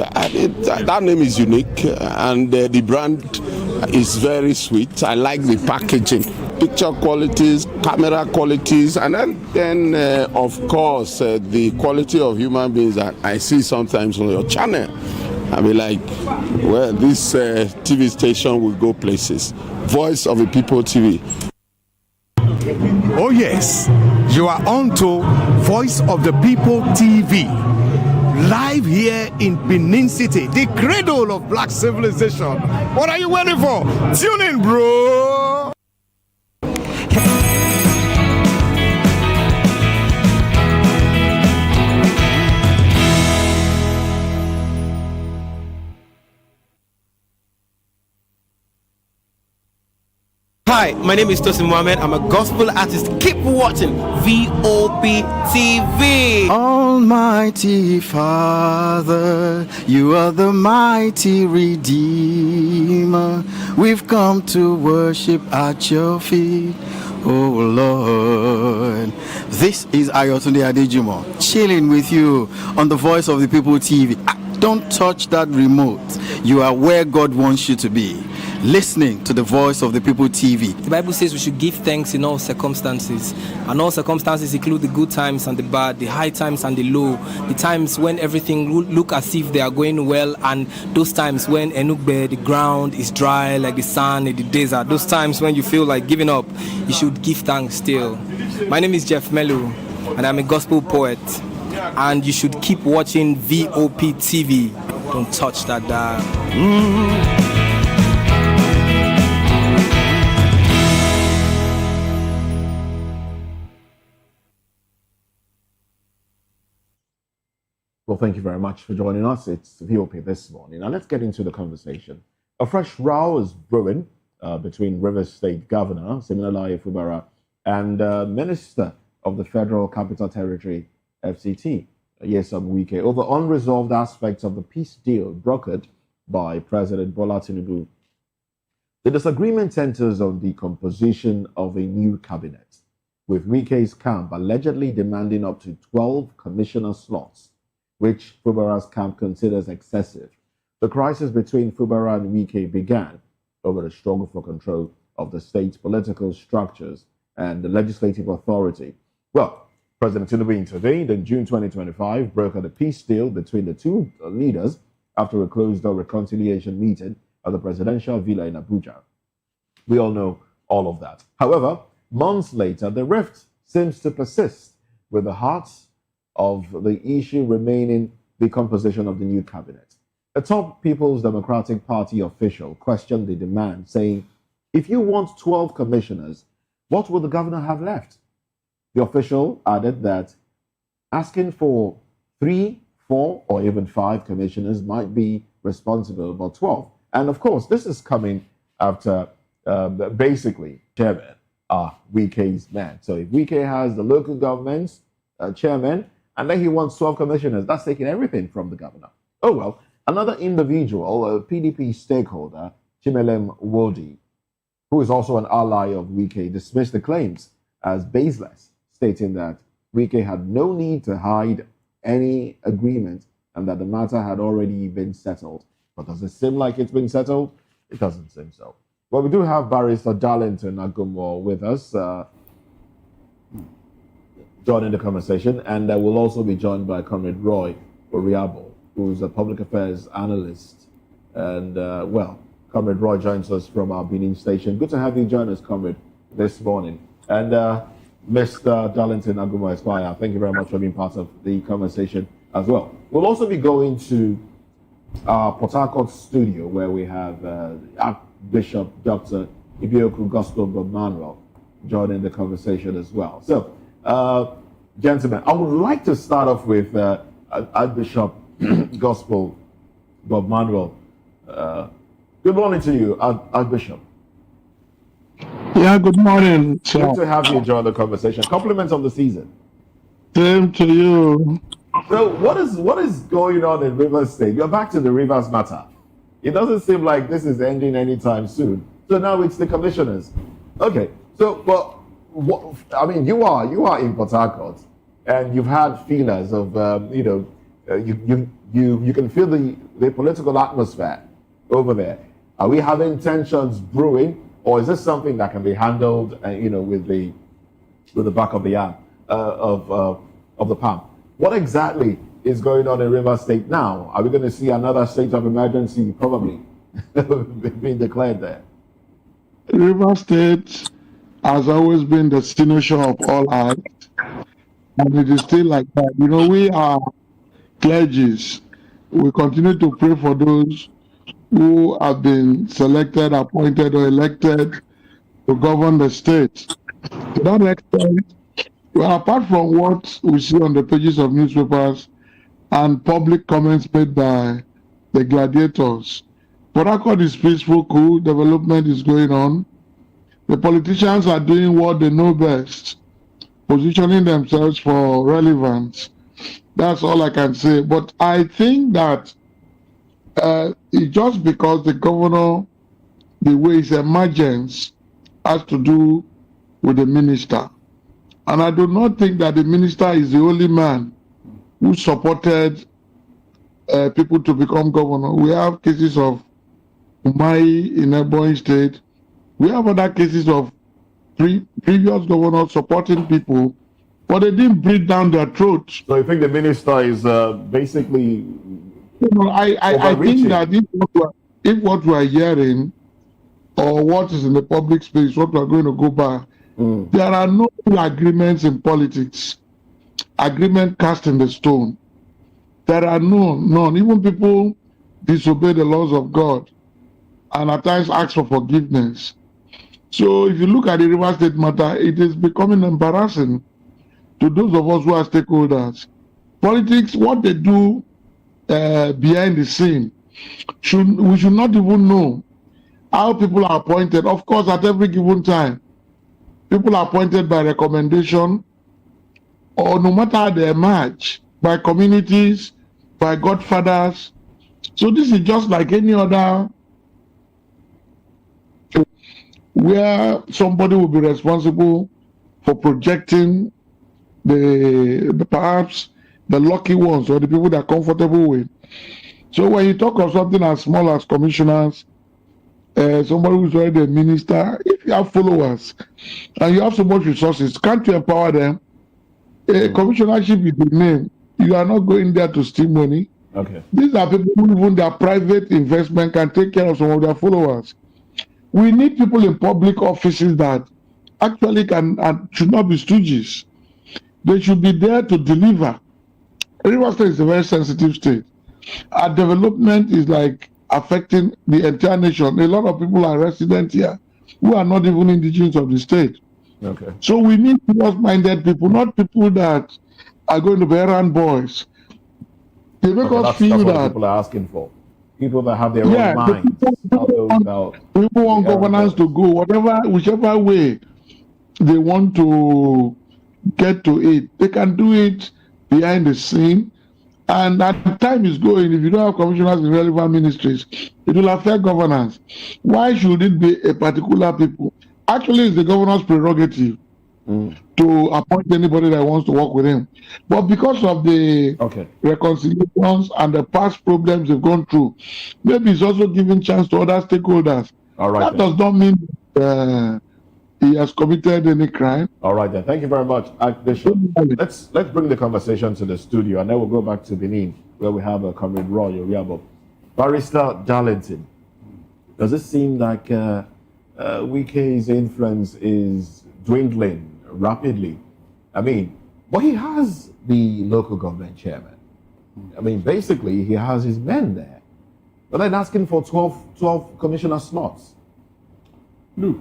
That name is unique, and the brand is very sweet. I like the packaging, picture qualities, camera qualities, and then of course, the quality of human beings that I see sometimes on your channel. I mean, like, well, this TV station will go places. Voice of the People TV. Oh yes, you are on to Voice of the People TV. Live here in Benin City, the cradle of black civilization. What are you waiting for? Tune in, bro. Hi, my name is Tosin Mohammed. I'm a gospel artist. Keep watching VOP TV. Almighty Father, you are the mighty Redeemer. We've come to worship at your feet, oh Lord. This is Ayotunde Adejumo, chilling with you on the Voice of the People TV. Don't touch that remote. You are where God wants you to be. Listening to the Voice of the People TV. The Bible says we should give thanks in all circumstances, and all circumstances include the good times and the bad, the high times and the low, the times when everything look as if they are going well, and those times when Enugbe, the ground is dry like the sand in the desert. Those times when you feel like giving up, you should give thanks still. My name is Jeff Melu, and I'm a gospel poet, and you should keep watching VOP TV. Don't touch that dial. Well, thank you very much for joining us. It's VOP this morning. Now let's get into the conversation. A fresh row is brewing between Rivers State Governor Siminalayi Fubara and Minister of the Federal Capital Territory, FCT, Wike, over unresolved aspects of the peace deal brokered by President Bola Tinubu. The disagreement centers on the composition of a new cabinet, with Wike's camp allegedly demanding up to 12 commissioner slots, which Fubara's camp considers excessive. The crisis between Fubara and Wike began over the struggle for control of the state's political structures and the legislative authority. Well, President Tinubu intervened in June 2025, brokered a peace deal between the two leaders after a closed-door reconciliation meeting at the presidential villa in Abuja. We all know all of that. However, months later, the rift seems to persist, with the heart of the issue remaining the composition of the new cabinet. A top People's Democratic Party official questioned the demand, saying, if you want 12 commissioners, what will the governor have left? The official added that asking for 3, 4, or even 5 commissioners might be responsible, but 12. And of course, this is coming after basically chairman are Wike's men. So if Wike has the local government's chairman, and then he wants 12 commissioners, that's taking everything from the governor. Oh well, another individual, a PDP stakeholder, Chimelem Wodi, who is also an ally of Wike, dismissed the claims as baseless, stating that Wike had no need to hide any agreement and that the matter had already been settled. But does it seem like it's been settled? It doesn't seem so. Well, we do have Barrister Darlington Agumo with us, joining the conversation, and we'll also be joined by Comrade Roy Oriabo, who's a public affairs analyst. And, well, Comrade Roy joins us from our Benin station. Good to have you join us, Comrade, this morning. And Mr. Darlington Agumo Esquire, thank you very much for being part of the conversation as well. We'll also be going to our Port Harcourt studio, where we have Archbishop Dr. Ibioku Gospel Bob Manuel joining the conversation as well. So, gentlemen, I would like to start off with Archbishop Gospel Bob Manuel. Good morning to you, Archbishop. Yeah, good morning, sir. Good to have you join the conversation. Compliments on the season. Same to you. So what is going on in Rivers State? You're back to the Rivers matter. It doesn't seem like this is ending anytime soon. So now it's the commissioners. Okay. So, well, I mean, you are in Port Harcourt, and you've had feelers of you can feel the political atmosphere over there. Are we having tensions brewing? Or is this something that can be handled, with the back of the arm of the palm? What exactly is going on in Rivers State now? Are we going to see another state of emergency probably being declared there? Rivers State has always been the signature of all acts, and it is still like that. We are clergies. We continue to pray for those who have been selected, appointed, or elected to govern the state. To that extent, well, apart from what we see on the pages of newspapers and public comments made by the gladiators, Port Harcourt is peaceful, cool, development is going on. The politicians are doing what they know best, positioning themselves for relevance. That's all I can say. But I think that it's just because the governor, the way his emergence has to do with the minister. And I do not think that the minister is the only man who supported people to become governor. We have cases of Umai in Ebonyi State. We have other cases of previous governors supporting people, but they didn't breathe down their throats. So you think the minister is basically... I think that if what we are hearing or what is in the public space, what we are going to go by, there are no agreements in politics. Agreement cast in the stone. There are none. Even people disobey the laws of God and at times ask for forgiveness. So if you look at the Rivers State matter, it is becoming embarrassing to those of us who are stakeholders. Politics, what they do behind the scene, we should not even know how people are appointed. Of course, at every given time, people are appointed by recommendation, or no matter how they emerge, by communities, by godfathers. So this is just like any other where somebody will be responsible for projecting the perhaps the lucky ones or the people they're comfortable with. So when you talk of something as small as commissioners, somebody who's already a minister, if you have followers and you have so much resources, can't you empower them? A commissionership is the name. You are not going there to steal money. Okay. These are people who even their private investment can take care of some of their followers. We need people in public offices that actually can and should not be stooges. They should be there to deliver. Rivers State is a very sensitive state. Our development is like affecting the entire nation. A lot of people are resident here who are not even indigenous of the state. Okay. So we need serious-minded people, not people that are going to be errand boys. They make us feel that's what that people are asking for. People that have their own minds. People want governance to go whichever way they want to get to it. They can do it behind the scene. And as time is going, if you don't have commissioners in relevant ministries, it will affect governance. Why should it be a particular people? Actually, it's the governor's prerogative to appoint anybody that wants to work with him. But because of the reconciliations and the past problems they've gone through, maybe it's also giving chance to other stakeholders. All right. That does not mean he has committed any crime. All right then. Thank you very much, Archbishop. Let's bring the conversation to the studio, and then we'll go back to Benin, where we have a Comrade Roy Oriabo. Barrister Darlington, does it seem like Wike's influence is dwindling rapidly? I mean, but he has the local government chairman. I mean, basically, he has his men there. But then asking for 12 commissioner slots. Look,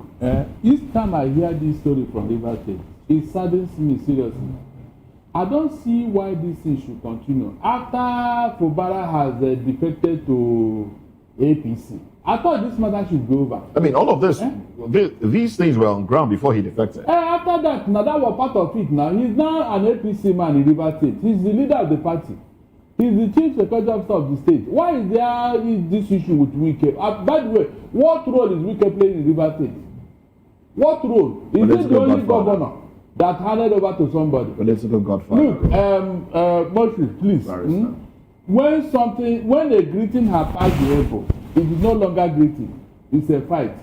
each time I hear this story from River State, it saddens me seriously. I don't see why this thing should continue. After Fubara has defected to APC, I thought this matter should go over. I mean, all of this, these things were on ground before he defected. After that, now that was part of it now. He's now an APC man in River State. He's the leader of the party. He's the chief security officer of the state. Why is there this issue with Wike? By the way, what role is Wike playing in River State? What role? Is he the only governor that handed over to somebody? Political godfather. Look, Moshe, please. When a greeting has passed the airport, it is no longer greeting. It's a fight.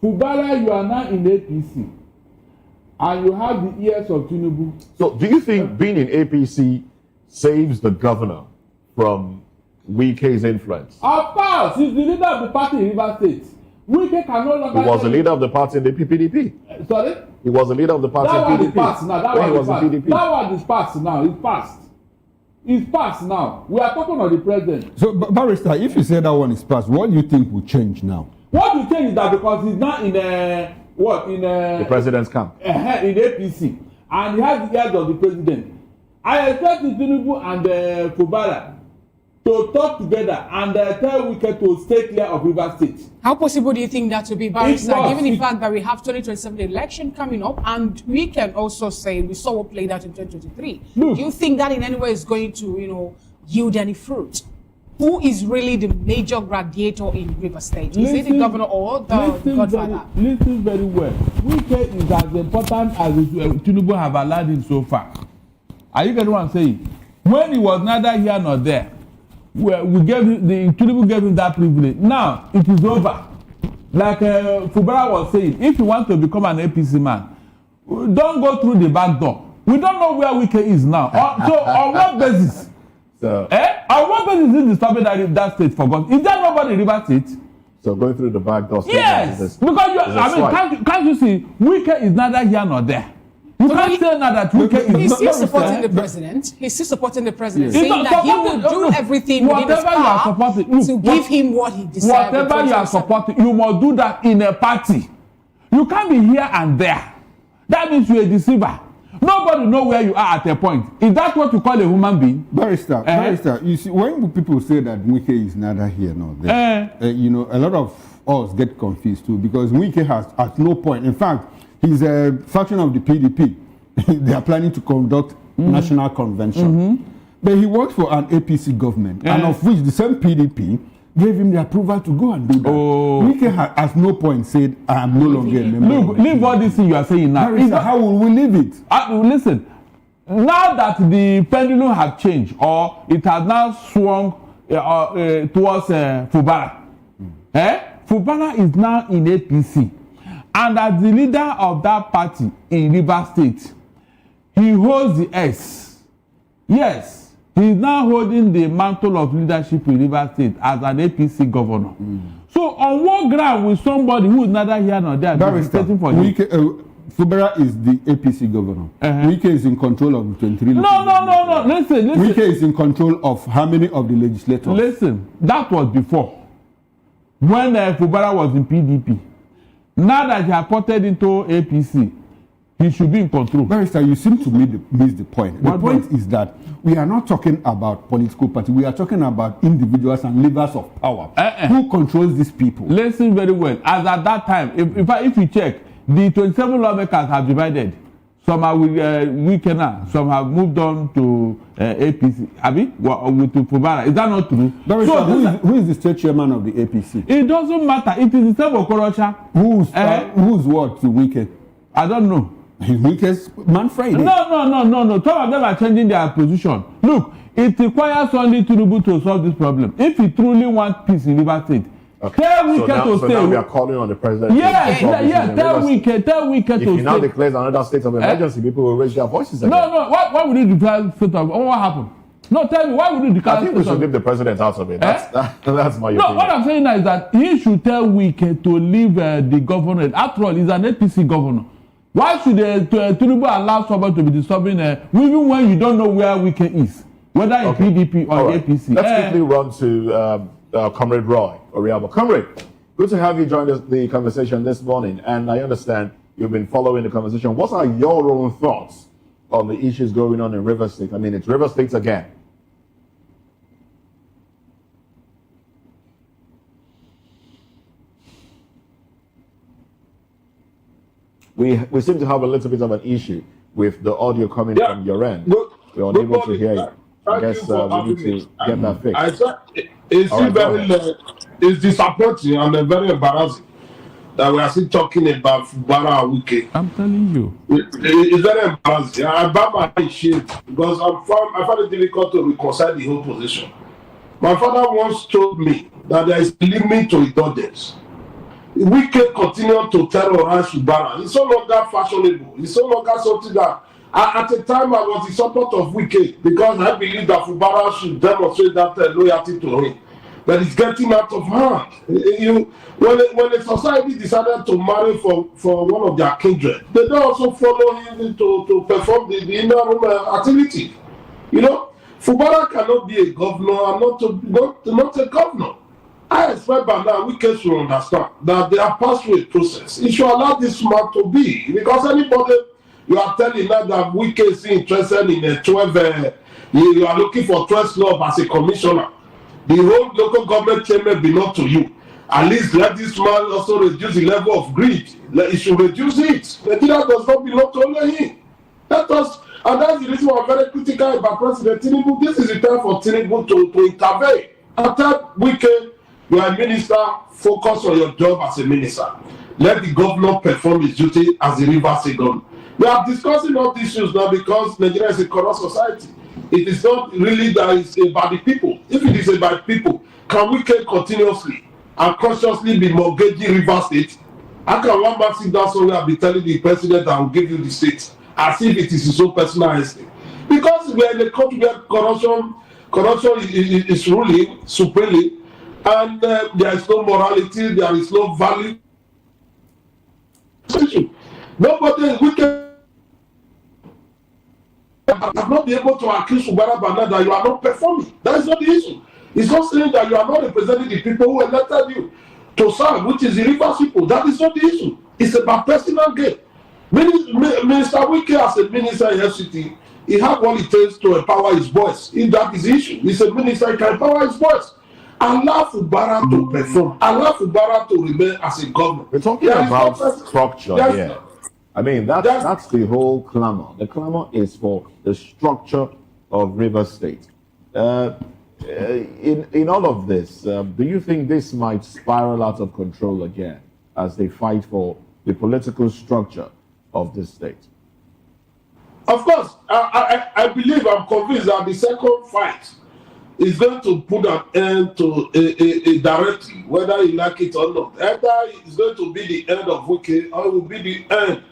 Fubara, you are now in APC, and you have the ears of Tinubu. So, do you think being in APC saves the governor from Wike's influence? Of course, he's the leader of the party in River State. Wike can no longer. He was the leader of the party in the PDP. Sorry? He was the leader of the party in PDP. That one is past now. It's past. It's past now. We are talking of the president. So, Barrister, if you say that one is past, what do you think will change now? What will change is that because he's not in the president's camp. In APC, and he has the ears of the president. I expect Tinubu and Fubara to talk together and tell Wike to stay clear of River State. How possible do you think that to be, Barrister, given the fact that we have 2027 election coming up, and we can also say we saw what played out in 2023? Look, do you think that in any way is going to, yield any fruit? Who is really the major gladiator in River State? Is it the governor or the godfather? Listen very well. Wike is as important as Tinubu have allowed him so far. Are you getting what I'm saying? When he was neither here nor there, we gave him, Tinubu gave him that privilege. Now it is over. Like Fubara was saying, if you want to become an APC man, don't go through the back door. We don't know where Wike is now. So on what basis? On what basis is disturbing that state for God? Is there nobody in River State? So going through the back door. Yes, because can't you see, Wike is neither here nor there. You can't say now that Wike is he's still supporting the president. He's still supporting the president, saying that he will do everything within his power to give him what he deserves. Whatever you are supporting, you must do that in a party. You can't be here and there. That means you're a deceiver. Nobody knows where you are at a point. Is that what you call a human being? Barrister, you see, when people say that Wike is neither here nor there, a lot of us get confused too, because Wike has at no point, in fact, he's a faction of the PDP. They are planning to conduct national convention. But he works for an APC government, and of which the same PDP gave him the approval to go and do that. Wike has no point said, I am no longer a member. Look, leave all this thing you are saying now. How will we leave it? Listen, now that the pendulum has changed, or it has now swung towards Fubara. Fubara is now in APC. And as the leader of that party in River State, he holds the S. Yes, he is now holding the mantle of leadership in Rivers State as an APC governor. So on what ground will somebody who is neither here nor there be stating for you? Fubara is the APC governor. Wike is in control of the 23. No. Listen. Wike is in control of how many of the legislators? Listen, that was before. When Fubara was in PDP. Now that he has ported into APC, he should be in control. Barrister, you seem to miss the point. The point is that we are not talking about political party. We are talking about individuals and levers of power. Who controls these people? Listen very well. As at that time, if you check, the 27 lawmakers have divided. Some are with Wike now. Some have moved on to APC. Abi, with Fubara. Is that not true? So who is the state chairman of the APC? It doesn't matter. It is the same Okorocha. Who's what to Wike? I don't know. He's Wike's man Friday. No. Some of them are changing their position. Look, it requires only Tinubu to solve this problem. If he truly wants peace in Rivers State, tell Wike to stay. So now we are calling on the president. Yes, tell Wike to stay. If he now declares another state of emergency, people will raise their voices again. No. Why would he declare state of? What happened? No, tell me, why would he declare? I think we should leave the president out of it. That's my opinion. No, what I'm saying now is that he should tell Wike to leave the governor. After all, he's an APC governor. Why should Tinubu allow somebody to be disturbing even when you don't know where Wike is, whether in PDP or APC? Let's quickly run to Comrade Roy Oriabo. Comrade, good to have you join the conversation this morning. And I understand you've been following the conversation. What are your own thoughts on the issues going on in Rivers State? I mean, it's Rivers State again. We seem to have a little bit of an issue with the audio coming from your end. We're unable to hear you. I guess we need to get that fixed. It's disappointing and very embarrassing that we are still talking about Fubara and Wike. I'm telling you. It's very embarrassing. I bow my shit because I find it difficult to reconcile the whole position. My father once told me that there is a limit to indulgence. Wike continue to terrorize Fubara. It's no longer fashionable. It's no longer something that at the time I was in support of Wike because I believe that Fubara should demonstrate that loyalty to him. But it's getting out of hand. When a society decided to marry for one of their kindred, they don't also follow him to perform the inner room activity. Fubara cannot be a governor and not a governor. I expect by now Wike should understand that they are passed through a process. He should allow this man to be. Because anybody you are telling now that Wike is interested in a 12, you are looking for 12 slot as a commissioner. The whole local government chairman belong to you. At least let this man also reduce the level of greed. He should reduce it. Nigeria does not belong to only him. And that's the reason why I'm very critical about President Tinubu. This is the time for Tinubu to intervene. After Wike, you are a minister, focus on your job as a minister. Let the governor perform his duty as the Rivers State governor. We are discussing all these issues now because Nigeria is a corrupt society. It is not really that it's about the people. If it is about people, can we continuously and consciously be mortgaging Rivers State? How can one man sit down somewhere and be telling the president that will give you the state as if it is his own personal estate? Because we are in a country where corruption is ruling supremely. And there is no morality, there is no value. Nobody have not been able to accuse Fubara Bana that you are not performing. That is not the issue. It's not saying that you are not representing the people who elected you to serve, which is the Rivers people. That is not the issue. It's about personal gain. Minister Wike, as a minister in FCT, he has what it takes to empower his voice. If that is the issue, he's a minister, he can empower his voice. Allow Fubara to perform. Allow Fubara to remain as a governor. We're talking about structure here. I mean, that's the whole clamor. The clamor is for the structure of Rivers State. In all of this, do you think this might spiral out of control again as they fight for the political structure of this state? Of course, I believe, I'm convinced that the second fight is going to put an end to a directive, whether you like it or not. Either it's going to be the end of Wike or it will be the end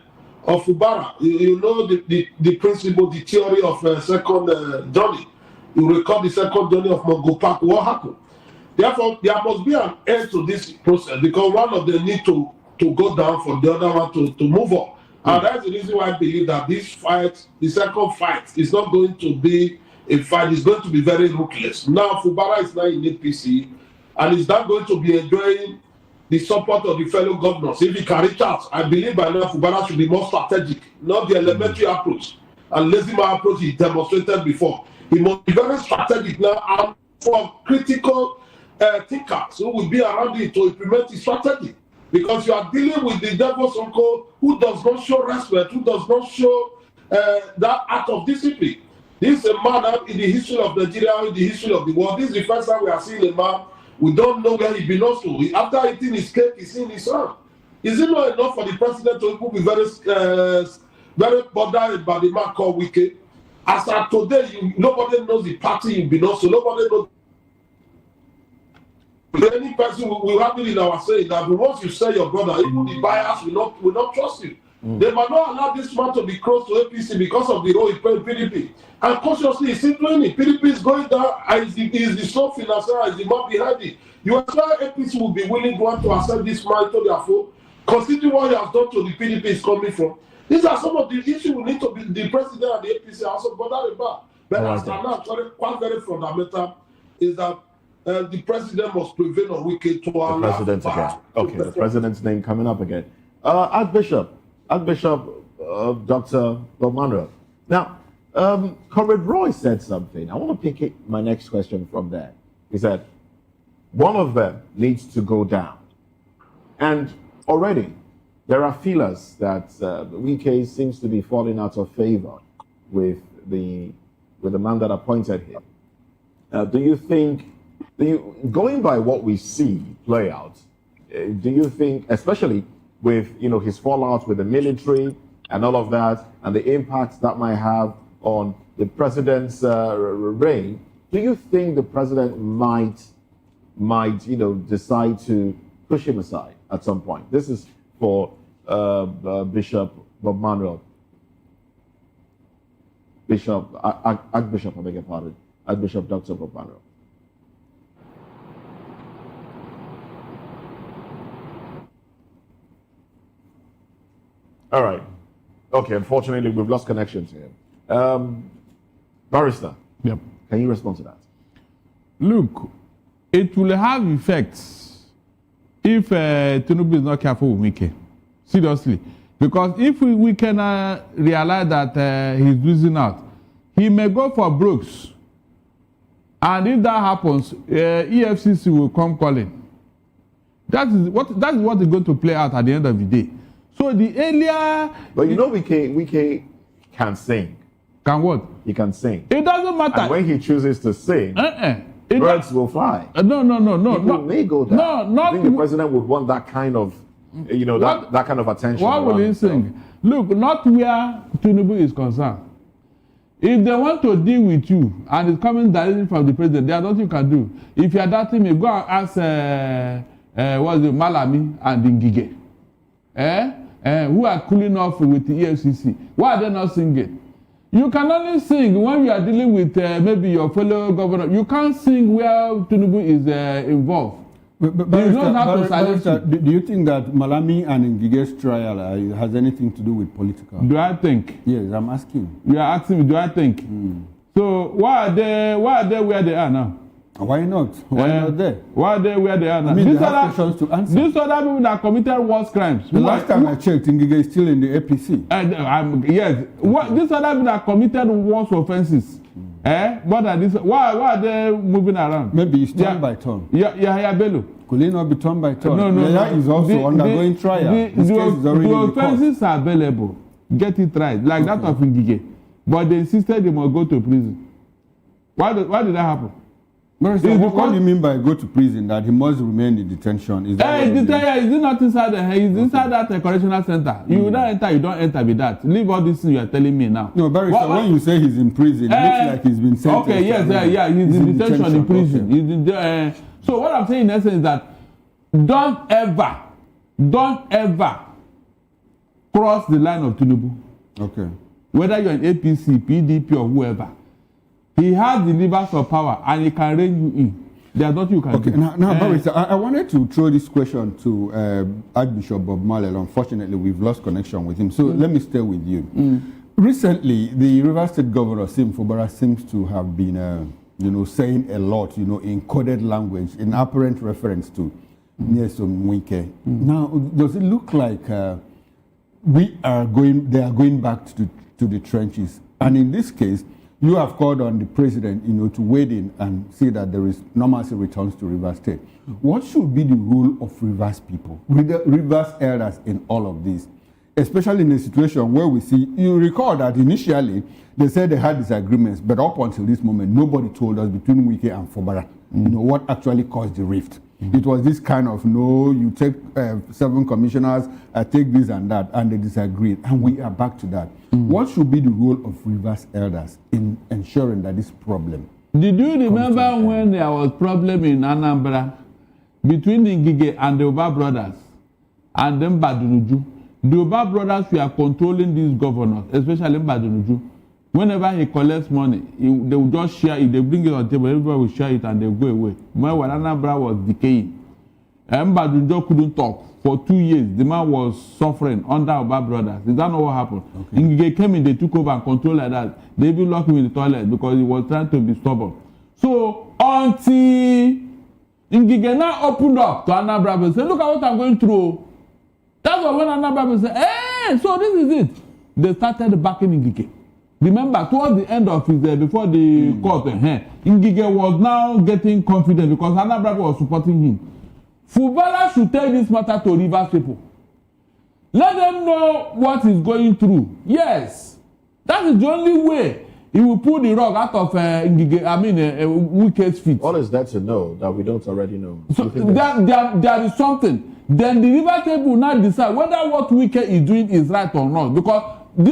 of Fubara. You know the principle, the theory of second journey. You record the second journey of Mongo Park. What happened? Therefore, there must be an end to this process because one of them need to go down for the other one to move on. And that's the reason why I believe that this fight, the second fight, is not going to be a fight. It's going to be very ruthless. Now, Fubara is now in APC, and is not going to be enjoying the support of the fellow governors. If he can reach out, I believe by now Fubara should be more strategic, not the elementary approach and lazy man approach he demonstrated before. He must be very strategic now and for critical thinkers who will be around him to implement his strategy. Because you are dealing with the devil's uncle who does not show respect, who does not show that act of discipline. This is a man in the history of Nigeria, in the history of the world. This is the first time we are seeing a man, we don't know where he belongs to. After eating his cake, he's in his hand. Is it not enough for the president to be very bothered about the man called Wike? As of today, nobody knows the party he belongs to. Nobody knows. Any person will have it in our saying that once you say your brother, even the buyers will not trust you. They might not allow this man to be close to APC because of the role he played in PDP. And consciously, he's still doing it. PDP is going down, and is the sole financier, is the man behind it. You expect APC will be willing to accept this man to their fold, considering what he has done to the PDP is coming from. These are some of the issues we need to be the president and the APC also bothered about. But as now, quite very fundamental is that the president must prevail on Wike to allow the president again. Okay, the president's name coming up again. Archbishop Dr. Bomandro. Now, Comrade Roy said something. I want to pick my next question from there. He said, one of them needs to go down. And already, there are feelers that Wike seems to be falling out of favor with the man that appointed him. Do you think, going by what we see play out, do you think, especially with his fallout with the military and all of that, and the impact that might have on the president's reign, do you think the president might decide to push him aside at some point? This is for Bishop Bob Manuel. Archbishop, I beg your pardon, Archbishop Dr. Bob Manuel. All right. Okay, unfortunately, we've lost connection to him. Barrister, yep. Can you respond to that? Look, it will have effects if Tinubu is not careful with Wike. Seriously. Because if we can realize that he's losing out, he may go for Brooks. And if that happens, EFCC will come calling. That is what is going to play out at the end of the day. So the earlier... But Wike can sing. Can what? He can sing. It doesn't matter. And when he chooses to sing, birds will fly. No. People may go down. No, not... I think the president would want that kind of, that kind of attention. What will he sing? Look, not where Tinubu is concerned. If they want to deal with you and it's coming directly from the president, there's nothing you can do. If you are doubting me, go and ask Malami and Ngige. Who are cooling off with the EFCC. Why are they not singing? You can only sing when you are dealing with maybe your fellow governor. You can't sing where Tinubu is involved. But do you think that Malami and Ngige's trial has anything to do with political? Do I think? Yes, I'm asking. You are asking me, do I think? So why are they where they are now? Why not? Why not there? Why are they where they are now? I mean, they have questions to answer. These other people that committed war crimes. The last time I checked, Ngige is still in the APC. Yes. These other people that committed war offenses. Why are they moving around? Maybe it's turn by turn. Yeah, Bello. Could it not be turn by turn? No. Yaya is also undergoing trial. The offenses are available. Get it right. Like that of Ngige. But they insisted they must go to prison. Why did that happen? What do you mean by go to prison? That he must remain in detention? Is that he's not inside he's inside that correctional center. You don't enter, you don't enter with that. Leave all these things you are telling me now. No, Barrister, when you say he's in prison, it looks like he's been sentenced. Okay, yes, he's in detention in prison. Okay. So what I'm saying in essence is that don't ever cross the line of Tinubu. Okay. Whether you're an APC, PDP, or whoever, he has the levers of power and he can rein you in. There's nothing you can do. Now, Barrister, I wanted to throw this question to Archbishop Bob Marley. Unfortunately, we've lost connection with him. So let me stay with you. Recently, the Rivers State Governor, Sim Fubara, seems to have been, saying a lot, in coded language, in apparent reference to Nyesom Wike. Now, does it look like they are going back to the trenches? And in this case, you have called on the president, to wade in and see that there is normalcy returns to Rivers State. What should be the role of Rivers people, Rivers elders in all of this? Especially in a situation where we see, you recall that initially they said they had disagreements, but up until this moment, nobody told us between Wike and Fubara, what actually caused the rift. It was this kind of, no, you take 7 commissioners, I take this and that, and they disagreed, and we are back to that. What should be the role of Rivers elders in ensuring that this problem? Did you remember when there was problem in Anambra between the Ngige and the Oba brothers and then Badunuju? The Oba brothers were controlling these governors, especially Badunuju. Whenever he collects money, they will just share it. They bring it on the table, everybody will share it and they go away. When Anambra was decaying, Badunuju couldn't talk. For 2 years, the man was suffering under Oba brothers. Is that not what happened? Okay. Ngige came in, they took over and controlled like that. They even locked him in the toilet because he was trying to be stubborn. So until Ngige now opened up to Anambra and said, look at what I'm going through. That's why when Anambra said, hey, so this is it. They started backing Ngige. Remember, towards the end of his before the court, Ngige was now getting confident because Anambra was supporting him. Fubara should take this matter to Rivers people. Let them know what he's going through. Yes, that is the only way he will pull the rug out of Wike's feet. What is that to know that we don't already know? So there is something. Then the Rivers people will now decide whether what Wike is doing is right or not. Because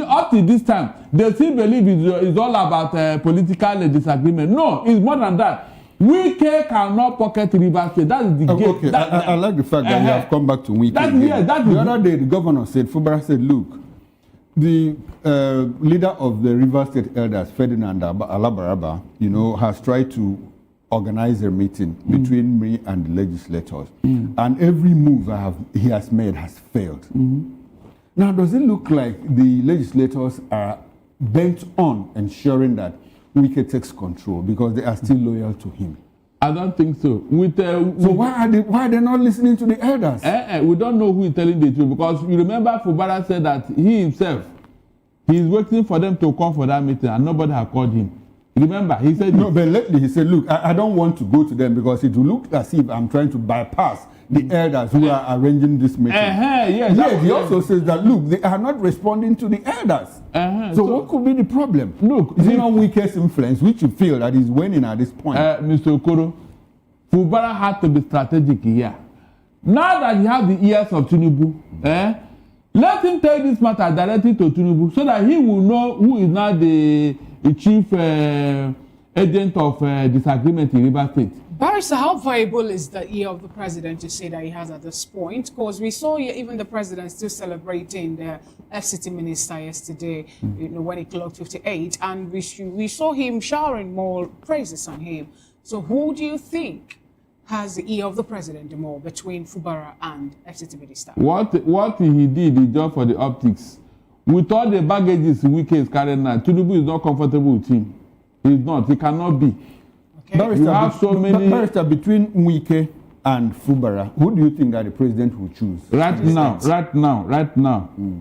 up to this time, they still believe it's all about political disagreement. No, it's more than that. Wike cannot pocket Rivers State. That is the game. Okay, I like the fact that you have come back to Wike. The other day, the governor said, Fubara said, look, the leader of the Rivers State elders, Ferdinand Alabaraba, has tried to organize a meeting between me and the legislators. And every move he has made has failed. Now, does it look like the legislators are bent on ensuring that Wike takes control because they are still loyal to him? I don't think so. So why are they not listening to the elders? We don't know who is telling the truth because you remember Fubara said that he himself, he is waiting for them to come for that meeting and nobody has called him. Remember, he said... No, but lately he said, look, I don't want to go to them because it will look as if I'm trying to bypass the elders who are arranging this meeting. Yes, he also says that, look, they are not responding to the elders. So what could be the problem? Look, is it not Wike's influence, which you feel that is winning at this point? Mr. Okoro, Fubara had to be strategic here. Now that he has the ears of Tinubu, let him take this matter directly to Tinubu so that he will know who is now the chief agent of disagreement in Rivers State. Barrister, how viable is the ear of the president to say that he has at this point? Because we saw even the president still celebrating the FCT minister yesterday, when he clocked 58, and we saw him showering more praises on him. So who do you think has the ear of the president more between Fubara and FCT minister? What he did is just for the optics. With all the baggages Wike is carrying now, Tinubu is not comfortable with him. He's not. He cannot be. Okay. You have so many... Barrister, between Wike and Fubara, who do you think that the president will choose? Right now,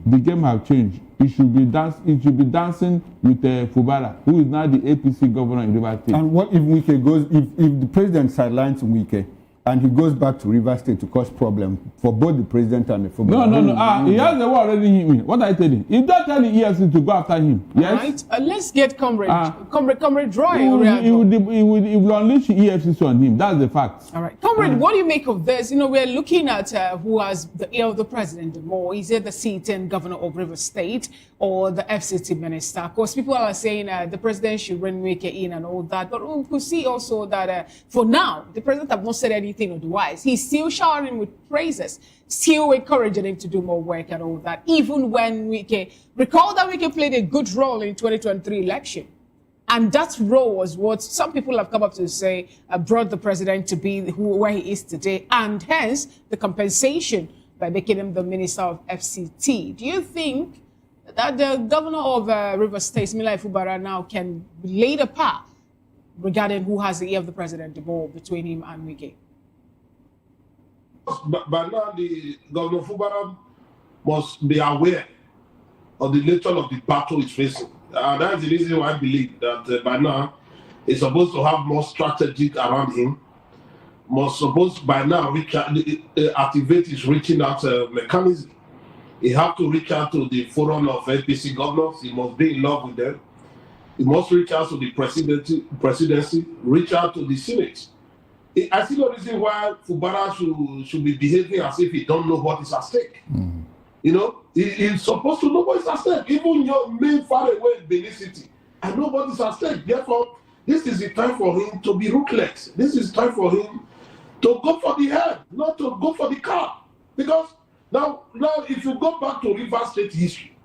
the game has changed. It should be dancing with Fubara, who is now the APC governor in Rivers State. And what if Wike goes, if the president sidelines Wike and he goes back to Rivers State to cause problem for both the president and the Fubara? No. He has the word already hit me. What are you telling? He don't tell the EFC to go after him. Yes? Right. Let's get Comrade Dry. He will unleash the EFC on him. That's the fact. All right. Comrade, what do you make of this? We're looking at who has the ear of the president more. Is it the C10 governor of Rivers State or the FCT minister? Of course, people are saying the president should bring Wike in and all that. But we could see also that for now, the president has not said anything anything otherwise. He's still showering him with praises, still encouraging him to do more work and all that. Even when recall that Wike played a good role in 2023 election. And that role was what some people have come up to say brought the president to be where he is today, and hence the compensation by making him the Minister of FCT. Do you think that the governor of Rivers State, Fubara, now can lay the path regarding who has the ear of the president, the ball between him and Wike? By now, the Governor Fubara must be aware of the nature of the battle he's facing. That's the reason why I believe that by now he's supposed to have more strategic around him. Must supposed by now activate his reaching out mechanism. He have to reach out to the forum of APC governors. He must be in love with them. He must reach out to the presidency, reach out to the Senate. I see no reason why Fubara should be behaving as if he don't know what is at stake. You know, he's supposed to know what is at stake. Even your main far away in Benin City, I know what is at stake. Therefore, this is the time for him to be ruthless. This is time for him to go for the head, not to go for the car. Because now if you go back to Rivers State history,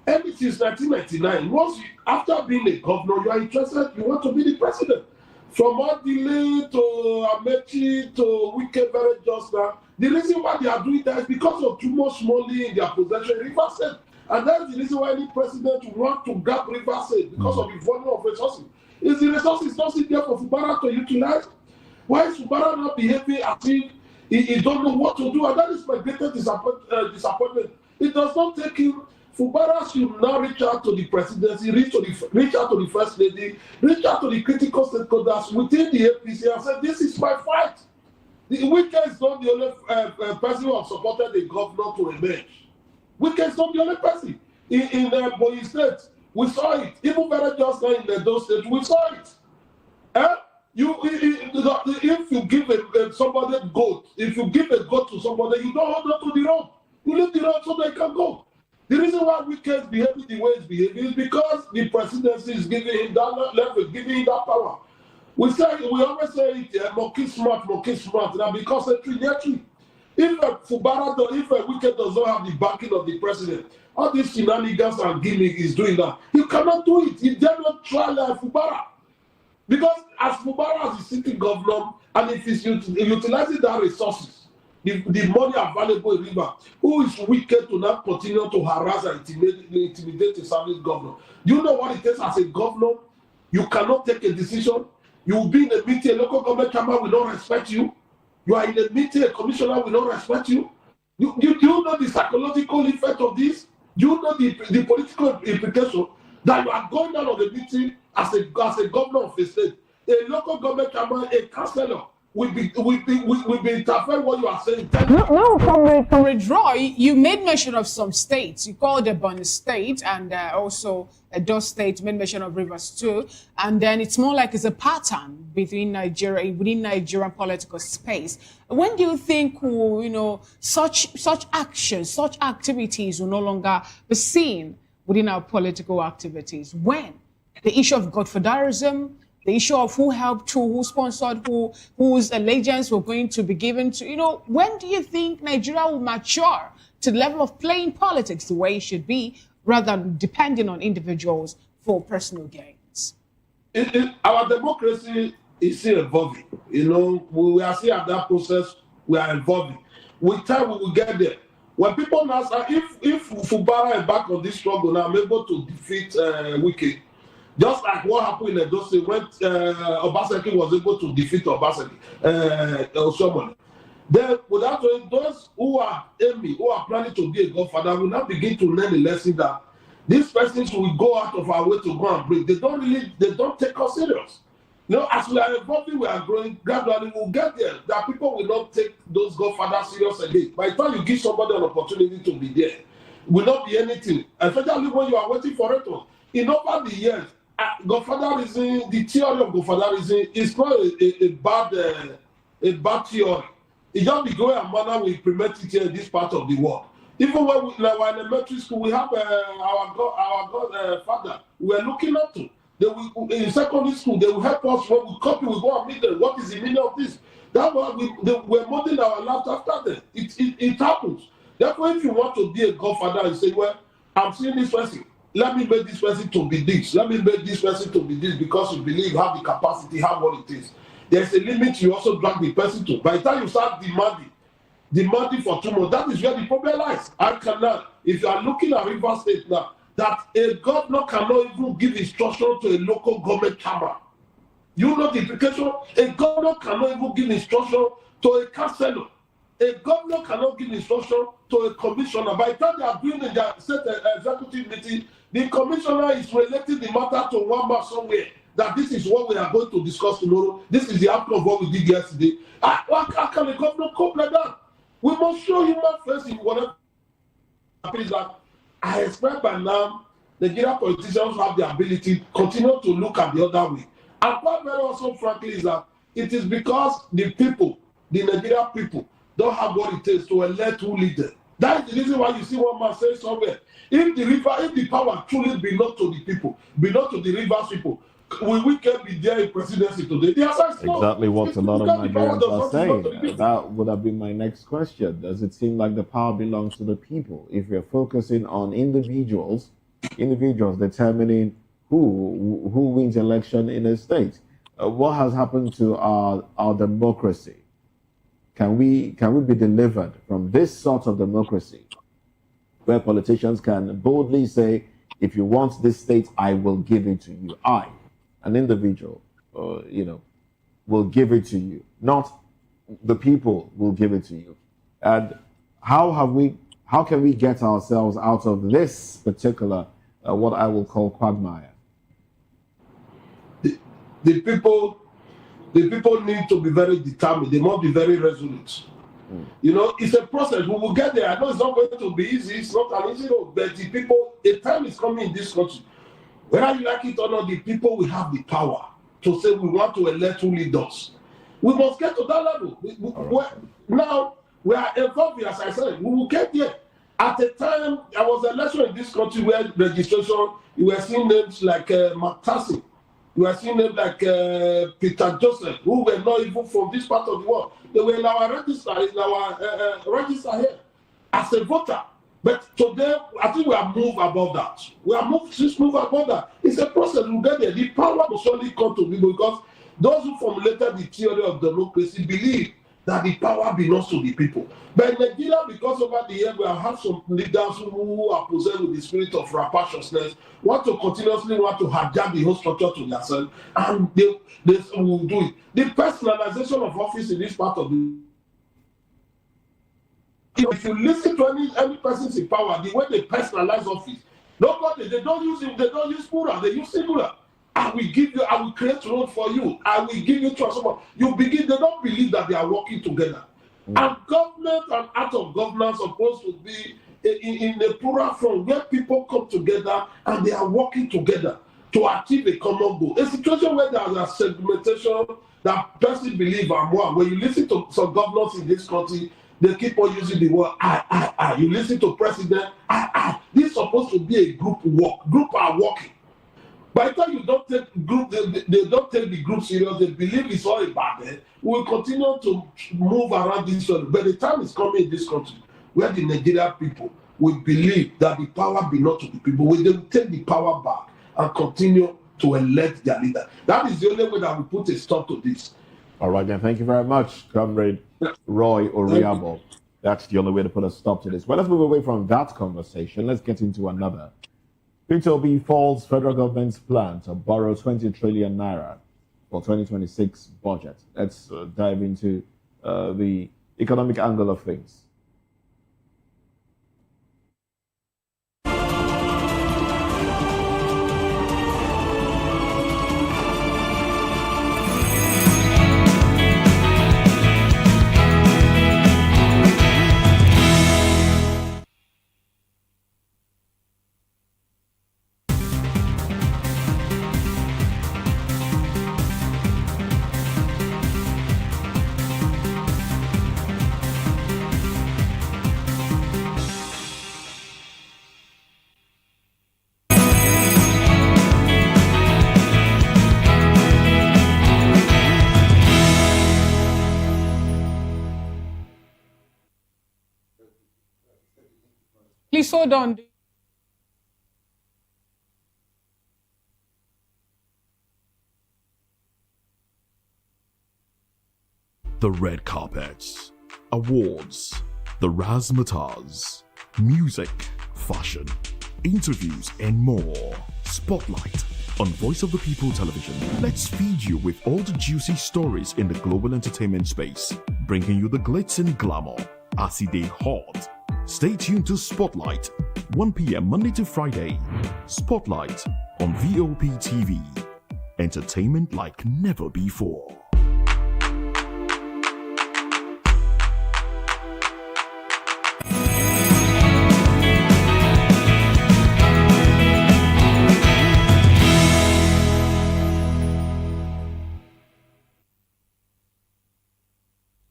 ever since 1999, after being a governor, you are interested, you want to be the president. From Odile to Amechi to Wike very just now, the reason why they are doing that is because of too much money in their possession in Rivers State. And that's the reason why any president want to grab Rivers State, because of the volume of resources. Is the resources not sitting there for Fubara to utilize? Why is Fubara not behaving as if he don't know what to do? And that is my greatest disappointment. It does not take him. Fubara should now reach out to the presidency, reach out to the first lady, reach out to the critical stakeholders within the APC and say, this is my fight. The Wike is not the only person who has supported the governor to emerge. Wike is not the only person. In Boy State, we saw it. Even very just now in Edo State, we saw it. If you give somebody a goat, if you give a goat to somebody, you don't hold on to the rope. You leave the rope so they can go. The reason why Wike is behaving the way he's behaving is because the presidency is giving him that level, giving him that power. We always say it, monkey smart, now because it's trajectory. If Wike does not have the backing of the president, all these shenanigans and gimmick is doing that. He cannot do it. He dare not try like Fubara. Because as Fubara as the city governor, and if he's utilizing that resources, the money available in River, who is wicked to not continue to harass and intimidate a service governor? Do you know what it takes as a governor? You cannot take a decision. You will be in a meeting, a local government chairman will not respect you. You are in a meeting, a commissioner will not respect you. Do you know the psychological effect of this? Do you know the political implication that you are going down on the meeting as a governor of a state? A local government chairman, a councillor, will be interfering what you are saying. No, Comrade Roy, you made mention of some states. You called Ebonyi State and also Edo State, made mention of Rivers too. And then it's more like it's a pattern within Nigerian political space. When do you think such actions, such activities will no longer be seen within our political activities? When? The issue of godfatherism, the issue of who helped who sponsored whose allegiance were going to be given to, when do you think Nigeria will mature to the level of playing politics the way it should be, rather than depending on individuals for personal gains? Our democracy is still evolving. We are still at that process. We are evolving. With time, we will get there. When people ask, if Fubara is back on this struggle now, I'm able to defeat Wike, just like what happened in Edo State when Obaseki was able to defeat Obaseki, Osomole. Then, without those who are aiming, who are planning to be a godfather, will now begin to learn the lesson that these persons will go out of our way to go and bring. They don't take us serious. As we are evolving, we are growing, gradually we'll get there. That people will not take those godfathers serious again. By the time you give somebody an opportunity to be there, will not be anything. Especially when you are waiting for it. In over the years, godfatherism, the theory of godfatherism is not a bad theory. It just be going and manner we implement it here in this part of the world. Even when we are in elementary school, we have our godfather we are looking up to. In secondary school, they will help us when we copy, we go and meet them. What is the meaning of this? That's why we're modeling our lives after them. It happens. Therefore, if you want to be a godfather and say, well, I'm seeing this person, let me make this person to be this, let me make this person to be this, because you believe you have the capacity, have what it is. There's a limit you also drag the person to. By the time you start demanding for too much, that is where the problem lies. I cannot, if you are looking at Rivers State now, that a governor cannot even give instruction to a local government chamber. You know the implication? A governor cannot even give instruction to a councillor. A governor cannot give instruction to a commissioner. By the time they are doing their state executive meeting, the commissioner is relating the matter to one man somewhere. That this is what we are going to discuss tomorrow. This is the outcome of what we did yesterday. How can a governor cope like that? We must show human face in whatever happens. That I expect by now, Nigerian politicians have the ability to continue to look at the other way. And quite very also, frankly, is that it is because the people, the Nigerian people, don't have what it takes to elect who lead them. That is the reason why you see one man say somewhere, if the power truly belongs to the people, belongs to the Rivers people, will Wike be there in presidency today? The answer is no. Exactly what a lot of Nigerians are saying. That would have been my next question. Does it seem like the power belongs to the people? If we're focusing on individuals determining who wins election in a state, what has happened to our democracy? Can we be delivered from this sort of democracy, where politicians can boldly say, if you want this state, I will give it to you. I, an individual, will give it to you. Not the people will give it to you. And how can we get ourselves out of this particular, what I will call quagmire? The people need to be very determined. They must be very resolute. It's a process. We will get there. I know it's not going to be easy. It's not an easy road. But the people, a time is coming in this country. Whether you like it or not, the people will have the power to say we want to elect who lead us. We must get to that level. Now, we are involved, as I said. We will get there. At the time, there was an election in this country where registration, you were seeing names like McTassey. You are seeing names like Peter Joseph, who were not even from this part of the world. They were in our register, register here as a voter. But today, I think we have moved above that. We have moved above that. It's a process. We get there. The power will surely come to people, because those who formulated the theory of democracy believe that the power belongs to the people. But in Nigeria, because over the years we have had some leaders who are possessed with the spirit of rapaciousness, want to hijack the whole structure to themselves, and they will do it. The personalization of office in this part of the, if you listen to any person in power, the way they personalize office, they don't use plural, they use singular. I will create road for you. I will give you transformation. They don't believe that they are working together. And government and art of governance are supposed to be in a plural form where people come together and they are working together to achieve a common goal. A situation where there is a segmentation that person believe are more. When you listen to some governors in this country, they keep on using the word I. You listen to president, I. This is supposed to be a group work. Group are working. By the time you don't take group, they don't take the group serious. They believe it's all about it. We will continue to move around this one. But the time is coming in this country where the Nigerian people will believe that the power belongs to the people. We will take the power back and continue to elect their leader. That is the only way that we put a stop to this. All right, then. Thank you very much, Comrade Roy Oriabo. That's the only way to put a stop to this. Well, let's move away from that conversation. Let's get into another. Peter Obi falls federal government's plan to borrow 20 trillion naira for 2026 budget. Let's dive into the economic angle of things. hold on. The red carpets, awards, the razzmatazz, music, fashion, interviews, and more. Spotlight on Voice of the People Television. Let's feed you with all the juicy stories in the global entertainment space, bringing you the glitz and glamour as they hot. Stay tuned to Spotlight, 1 p.m. Monday to Friday. Spotlight on VOP TV. Entertainment like never before.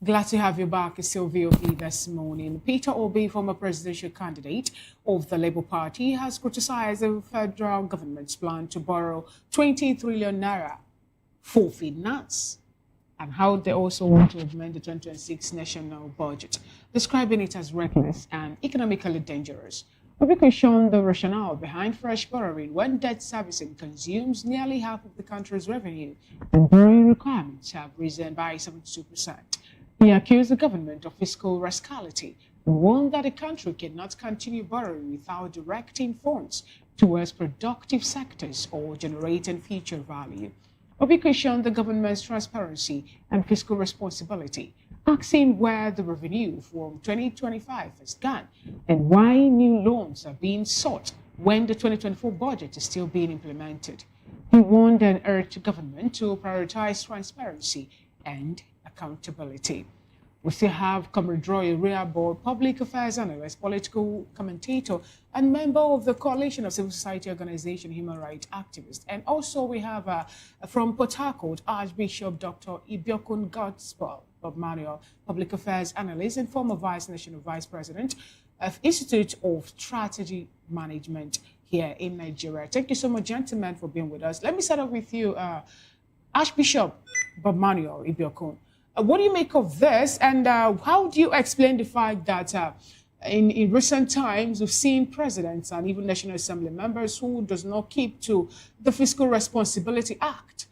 Glad to have you back. It's still VOP this morning. Peter Obi, former presidential candidate of the Labour Party, has criticized the federal government's plan to borrow 20 trillion naira for finance and how they also want to augment the 2026 national budget, describing it as reckless and economically dangerous. Obi questioned the rationale behind fresh borrowing when debt servicing consumes nearly half of the country's revenue and borrowing requirements have risen by 72%. He accused the government of fiscal rascality and warned that the country cannot continue borrowing without directing funds towards productive sectors or generating future value. Obi questioned the government's transparency and fiscal responsibility, asking where the revenue from 2025 has gone and why new loans are being sought when the 2024 budget is still being implemented. He warned and urged the government to prioritize transparency and accountability. We still have Comrade Roy Reabor, public affairs analyst, political commentator, and member of the Coalition of Civil Society Organization Human Rights Activist. And also we have from Port Harcourt, Archbishop Dr. Ibiokun Gospel Bob Manuel, public affairs analyst and former National Vice President of Institute of Strategy Management here in Nigeria. Thank you so much, gentlemen, for being with us. Let me start off with you, Archbishop Bob Manuel Ibiokun. What do you make of this, and how do you explain the fact that in recent times we've seen presidents and even National Assembly members who does not keep to the Fiscal Responsibility Act,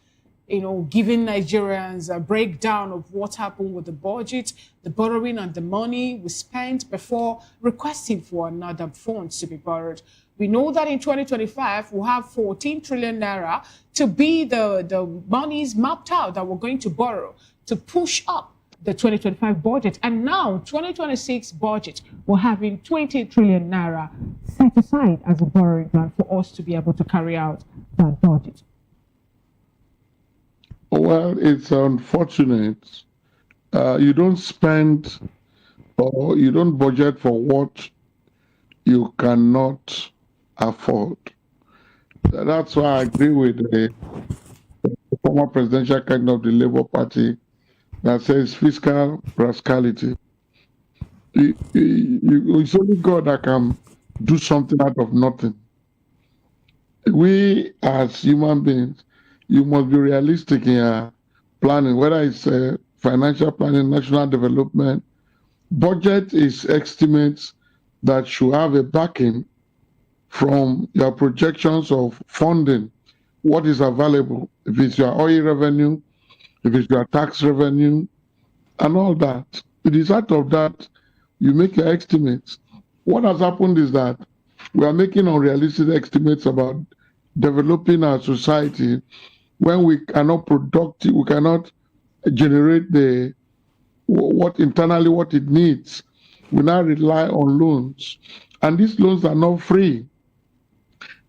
giving Nigerians a breakdown of what happened with the budget, the borrowing and the money we spent before requesting for another funds to be borrowed. We know that in 2025, we'll have 14 trillion naira to be the monies mapped out that we're going to borrow to push up the 2025 budget. And now, 2026 budget, we're having 20 trillion naira set aside as a borrowing plan for us to be able to carry out that budget. Well, it's unfortunate. You don't spend or you don't budget for what you cannot afford. That's why I agree with the former presidential candidate of the Labour Party that says fiscal rascality. It's only God that can do something out of nothing. We as human beings, you must be realistic in your planning, whether it's financial planning, national development. Budget is estimates that should have a backing from your projections of funding, what is available, if it's your oil revenue, if it's your tax revenue, and all that. It is out of that you make your estimates. What has happened is that we are making unrealistic estimates about developing our society when we cannot we cannot generate what it needs. We now rely on loans, and these loans are not free.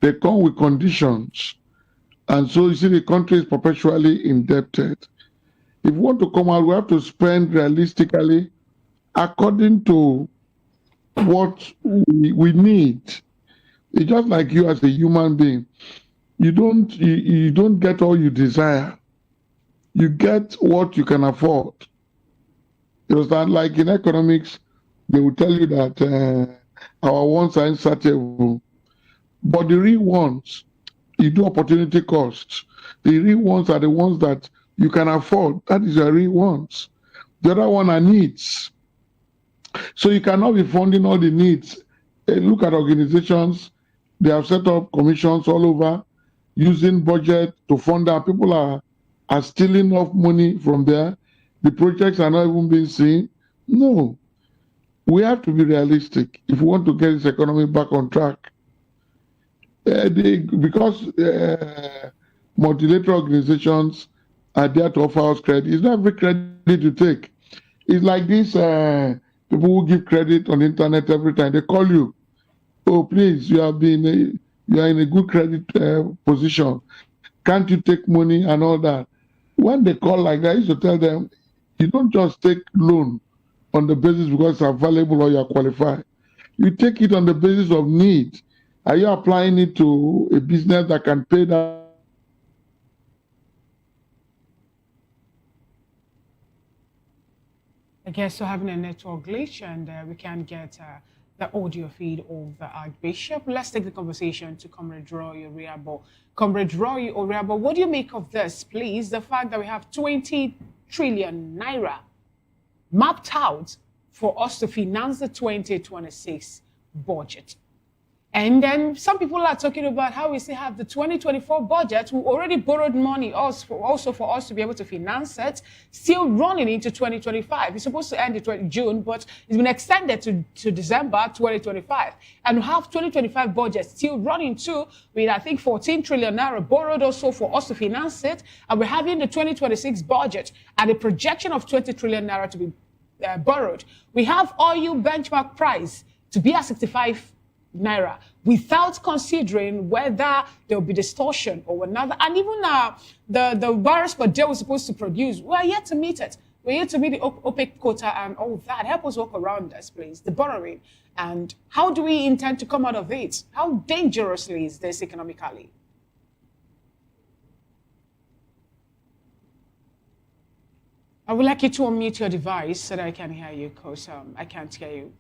They come with conditions, and so you see the country is perpetually indebted. If we want to come out, we have to spend realistically according to what we need. It's just like you as a human being. You don't get all you desire. You get what you can afford. You understand? Like in economics, they will tell you that our wants are insatiable. But the real wants, you do opportunity costs. The real wants are the ones that you can afford. That is your real wants. The other one are needs. So you cannot be funding all the needs Look at organizations. They have set up commissions all over using budget to fund that. People are stealing off money from there. The projects are not even being seen. No. We have to be realistic if we want to get this economy back on track. Because multilateral organizations are there to offer us credit. It's not every credit to take. It's like these people who give credit on the internet every time. They call you. Oh, please, you are in a good credit position. Can't you take money and all that? When they call like that, I used to tell them, you don't just take loan on the basis because it's available or you're qualified. You take it on the basis of need. Are you applying it to a business that can pay that? I guess we're having a network glitch and we can't get the audio feed of the Archbishop. Let's take the conversation to Comrade Roy Oriabo. Comrade Roy Oriabo, what do you make of this, please? The fact that we have 20 trillion naira mapped out for us to finance the 2026 budget. And then some people are talking about how we still have the 2024 budget. We already borrowed money also for us to be able to finance it, still running into 2025. It's supposed to end in June, but it's been extended to December 2025. And we have 2025 budget still running too, with I think 14 trillion naira borrowed also for us to finance it. And we're having the 2026 budget and a projection of 20 trillion naira to be borrowed. We have oil benchmark price to be at 65 naira without considering whether there will be distortion or another. And even the barrels per day we're supposed to produce, we're yet to meet it. We're yet to meet the OPEC quota and all that. Help us walk around this, please. The borrowing. And how do we intend to come out of it? How dangerously is this economically? I would like you to unmute your device so that I can hear you, because I can't hear you.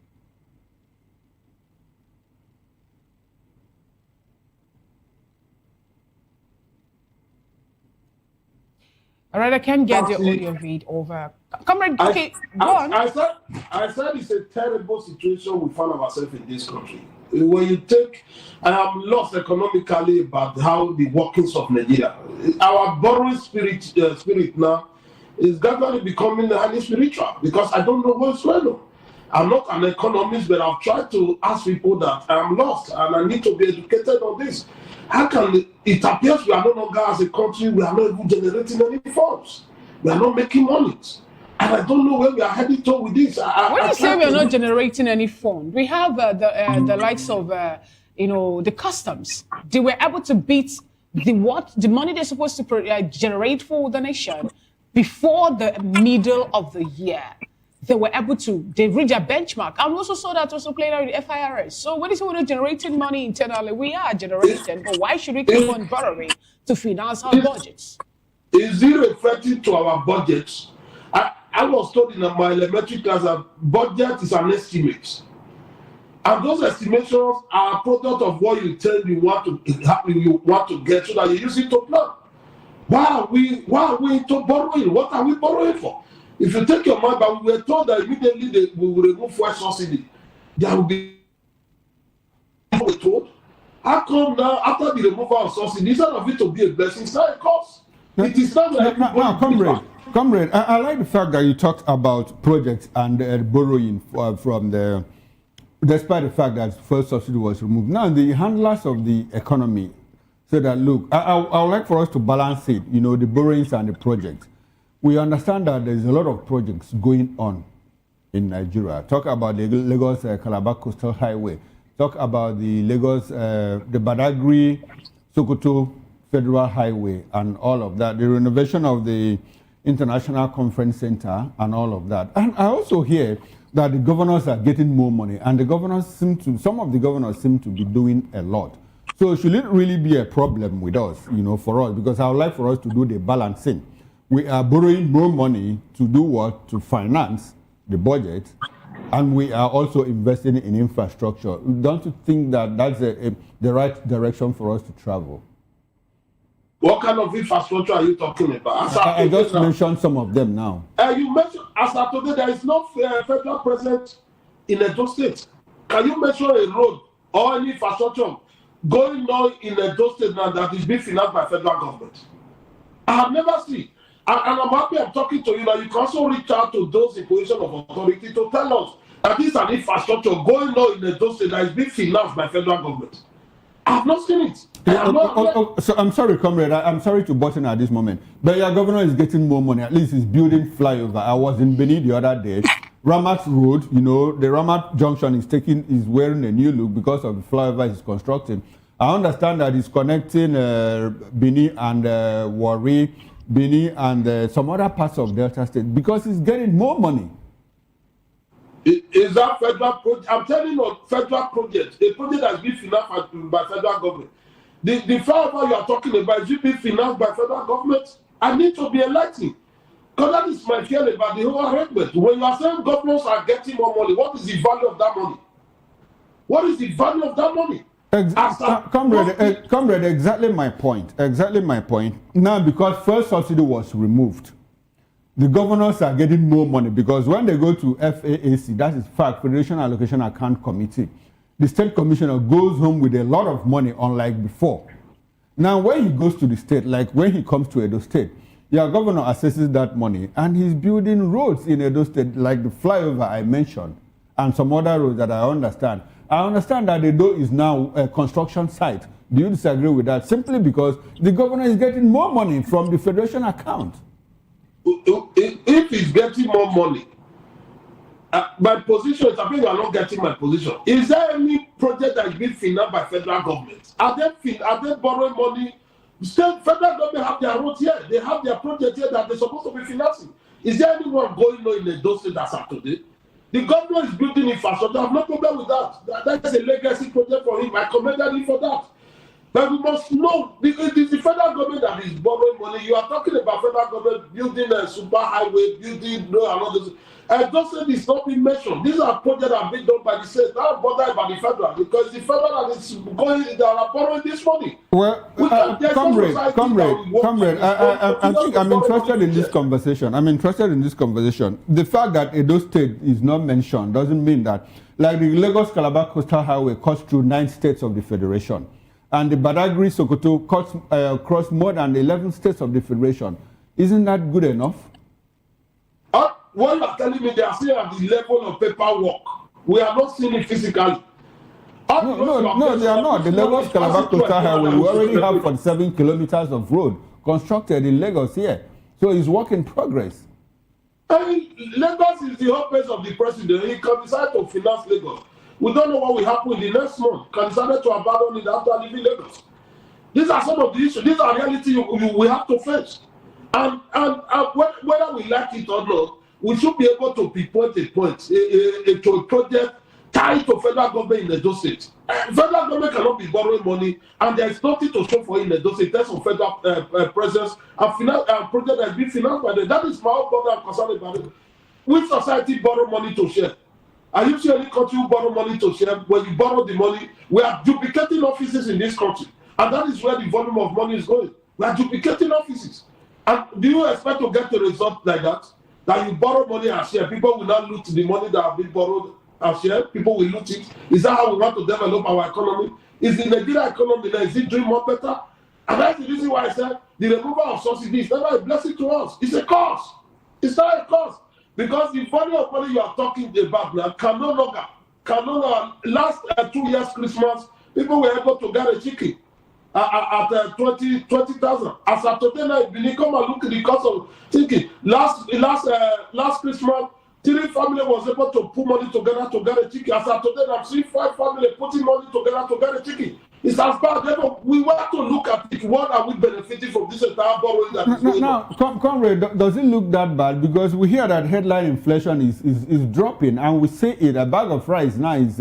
All right, I can't get the audio feed over. Comrade, okay, go on. I said it's a terrible situation we find ourselves in this country. When you take, I am lost economically about how the workings of Nigeria. Our borrowing spirit now is gradually becoming highly spiritual because I don't know what's going on. I'm not an economist, but I've tried to ask people that I'm lost and I need to be educated on this. How can it appears we are no longer as a country, we are not even generating any funds. We are not making money. And I don't know where we are heading to with this. When you say we are not generating any fund, we have the likes of, the customs. They were able to beat the money they're supposed to generate for the nation before the middle of the year. They were able to, they reached their benchmark. And we also saw that also played out with the FIRS. So when you say we're not generating money internally, we are generating, but why should we keep on borrowing to finance our budgets? Is it reflecting to our budgets? I was told in my elementary class that budget is an estimate. And those estimations are a product of what you tell you want to get so that you use it to plan. Why are we into borrowing? What are we borrowing for? If you take your mind, but we were told that immediately we will remove fuel subsidy. There will be told. How come now, after the removal of subsidy, instead of it to be a blessing, it's not a curse? It is not like Comrade, I like the fact that you talked about projects and borrowing from despite the fact that fuel subsidy was removed. Now, the handlers of the economy said that, look, I would like for us to balance it, the borrowings and the projects. We understand that there's a lot of projects going on in Nigeria. Talk about the Lagos Calabar Coastal Highway. Talk about the Lagos, the Badagry Sokoto Federal Highway and all of that. The renovation of the International Conference Center and all of that. And I also hear that the governors are getting more money, and some of the governors seem to be doing a lot. So should it really be a problem with us, for us? Because I would like for us to do the balancing. We are borrowing more money to do what? To finance the budget, and we are also investing in infrastructure. Don't you think that that's the right direction for us to travel? What kind of infrastructure are you talking about? I just mentioned some of them now. You mentioned, as of today, there is no federal president in Edo State. can you mention a road or any infrastructure going on in Edo State now that is being financed by federal government? I have never seen. And I'm happy I'm talking to you that you can also reach out to those in position of authority to tell us that this is an infrastructure going on in Edo State that is being financed by federal government. I have not seen it. So I'm sorry, comrade. I'm sorry to butt in at this moment, but your governor is getting more money. At least he's building flyover. I was in Benin the other day. Ramat Road, you know, the Ramat Junction is wearing a new look because of the flyover he's constructing. I understand that he's connecting Benin and Warri, Benin and some other parts of Delta State because he's getting more money. Is that federal project? I'm telling you, federal project, a project that's been financed by federal government. The flyover you are talking about is being financed by federal government. I need to be enlightened. Because that is my feeling about the whole arrangement. When you are saying governors are getting more money, what is the value of that money? What is the value of that money? Comrade, exactly my point. Exactly my point. Now, because first subsidy was removed, the governors are getting more money because when they go to FAAC, that is Federation Allocation Account Committee, the state commissioner goes home with a lot of money, unlike before. Now, when he goes to the state, like when he comes to Edo State, your governor assesses that money and he's building roads in Edo State, like the flyover I mentioned, and some other roads that I understand. I understand that Edo is now a construction site. Do you disagree with that? Simply because the governor is getting more money from the federation account. If he's getting more money, my position is, I think you are not getting my position. Is there any project that is being financed by federal government? Are they borrowing money? Federal government have their roads here. They have their project here that they're supposed to be financing. Is there anyone going on in the Edo State that's up today? The government is building infrastructure. I have no problem with that. That is a legacy project for him. I commended him for that. But we must know, it is the federal government that is borrowing money. You are talking about federal government building a super highway, building another. Edo State is not being mentioned. These are projects that are being done by the state, not bothered by the federal, because the federal that is going, they are borrowing this money. Well, comrade, I think I'm interested in this conversation. The fact that Edo State is not mentioned doesn't mean that, like the Lagos-Calabar Coastal Highway cuts through 9 states of the federation, and the Badagry-Sokoto cuts across more than 11 states of the federation. Isn't that good enough? What you are telling me, they are still at the level of paperwork. We are not seeing it physically. No, they are not. The Lagos-Calabar Coastal Highway, we already have 47 kilometers of road constructed in Lagos here. So it's work in progress. Lagos is the whole place of the president. He can decide to finance Lagos. We don't know what will happen in the next month. Can decide to abandon it after leaving Lagos. These are some of the issues. These are reality we have to face. And whether we like it or not, we should be able to pinpoint a project tied to federal government in Edo State. Federal government cannot be borrowing money, and there is nothing to show for it in Edo State. There's some federal presence and project that is being financed by them. That is my own brother I'm concerned about it. Which society borrow money to share? Are you sure any country who borrow money to share? When you borrow the money, we are duplicating offices in this country, and that is where the volume of money is going. We are duplicating offices. And do you expect to get a result like that? That you borrow money and share, people will not loot the money that have been borrowed and share, people will loot it. Is that how we want to develop our economy? Is the Nigeria economy now, is it doing more better? And that's the reason why I said the removal of subsidies is never a blessing to us. It's a cost. It's not a cost. Because the value of money you are talking about now can no longer, last 2 years Christmas, people were able to get a chicken at 20,000. As of today now, when you come and look at the cost of chicken, last Christmas, 3 families was able to put money together to get a chicken. As of today, I'm seeing 5 families putting money together to get a chicken. It's as bad. Therefore, we want to look at it. What are we benefiting from this entire borrowing that is going on? Comrade, does it look that bad? Because we hear that headline inflation is dropping, and we say it. A bag of rice now is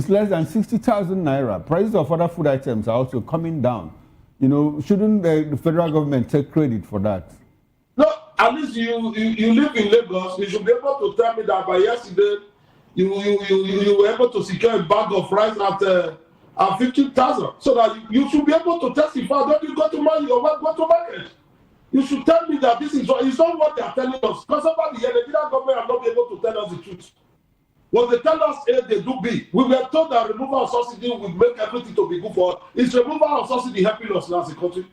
less than 60,000 naira. Prices of other food items are also coming down. You know, shouldn't the federal government take credit for that? No, at least you live in Lagos. You should be able to tell me that by yesterday you were able to secure a bag of rice at 50,000, so that you should be able to testify. Don't you go to market? You should tell me that this is not what they are telling us. Because over the year, the Nigerian government have not been able to tell us the truth. When they tell us A, they do B. We were told that removal of subsidy would make everything to be good for us. Is removal of subsidy helping us now as a country?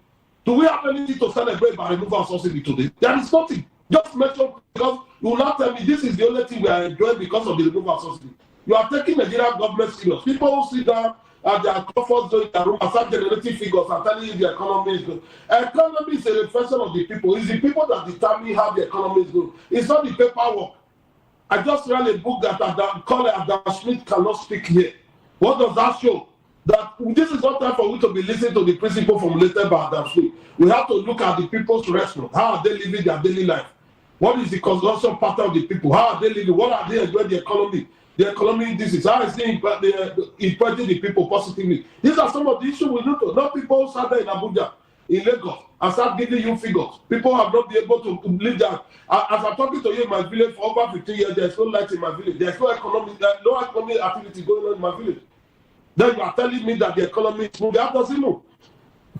Do we have anything to celebrate by removal of subsidy today? There is nothing. Just mention, because you will not tell me this is the only thing we are enjoying because of the removal of subsidy. You are taking the Nigerian government serious. People who sit down at their comfort zone in their room and start generating figures and telling you the economy is good. Economy is a reflection of the people. It's the people that determine how the economy is good. It's not the paperwork. I just read a book that Adam Smith cannot speak here. What does that show? That this is not time for we to be listening to the principle formulated by Adam Smith. We have to look at the people's response. How are they living their daily life? What is the consumption pattern of the people? How are they living? What are they enjoying the economy? The economy, this is how is it impacting the people positively. These are some of the issues we need to. Not people sat there in Abuja, in Lagos, and start giving you figures. People have not been able to live that. As I'm talking to you in my village for over 15 years, there's no light in my village. There's no economic activity going on in my village. Then you are telling me that the economy is moving. How does it move?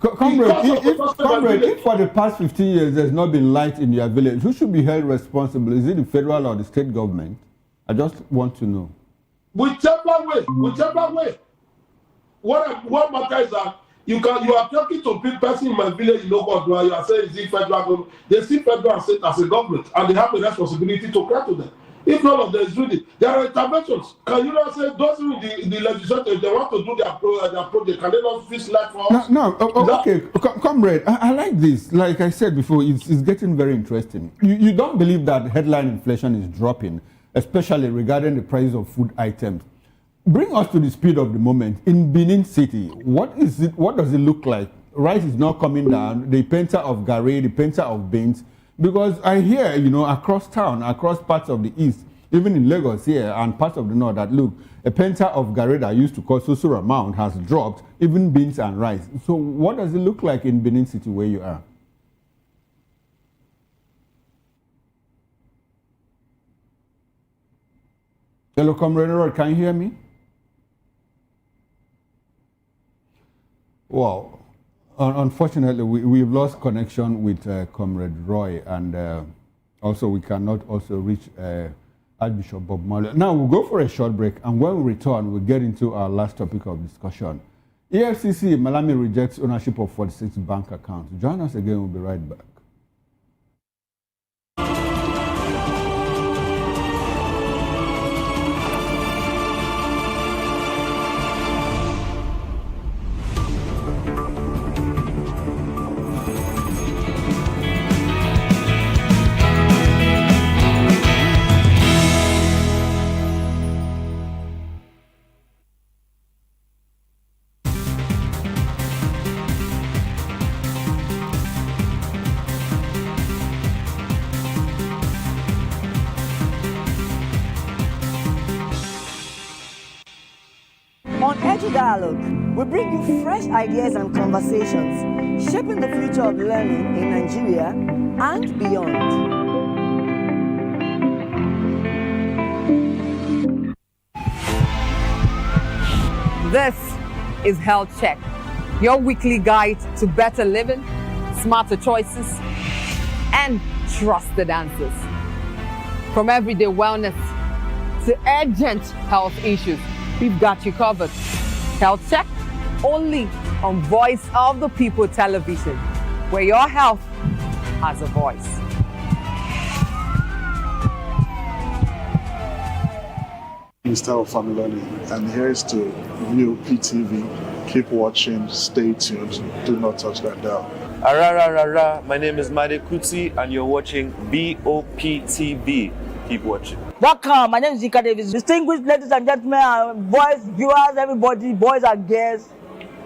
Comrade, if for the past 15 years there's not been light in your village, who should be held responsible? Is it the federal or the state government? I just want to know. Whichever way. What matters is that you are talking to a person in my village, you know what, you are saying, is it federal government? They see federal and state as a government, and they have a responsibility to cry to them. If none of them is doing it, there are interventions. Can you not say those in the legislature, they want to do their project, can they not fix life for us? Okay, comrade, I like this. Like I said before, it's getting very interesting. You don't believe that headline inflation is dropping, especially regarding the price of food items. Bring us to the speed of the moment. In Benin City, what does it look like? Rice is not coming down, the penta of garri, the penta of beans. Because I hear, across town, across parts of the east, even in Lagos here and parts of the north, that look, a penta of garri that used to cost so amount has dropped, even beans and rice. So what does it look like in Benin City where you are? Hello, Comrade Roy, can you hear me? Well, unfortunately, we've lost connection with Comrade Roy, and also we cannot also reach Archbishop Bob Marley. Now we'll go for a short break, and when we return, we'll get into our last topic of discussion. EFCC, Malami rejects ownership of 46 bank accounts. Join us again, we'll be right back. Dialogue. We bring you fresh ideas and conversations, shaping the future of learning in Nigeria and beyond. This is Health Check, your weekly guide to better living, smarter choices, and trusted answers. From everyday wellness to urgent health issues, we've got you covered. Health Check, only on Voice of the People television, where your health has a voice. Mr. Familoni, and here's to VOP TV. Keep watching, stay tuned, do not touch that dial. My name is Made Kuti, and you're watching VOP TV. Keep watching. Welcome, my name is Zika Davis. Distinguished ladies and gentlemen, boys, viewers, everybody, boys and girls.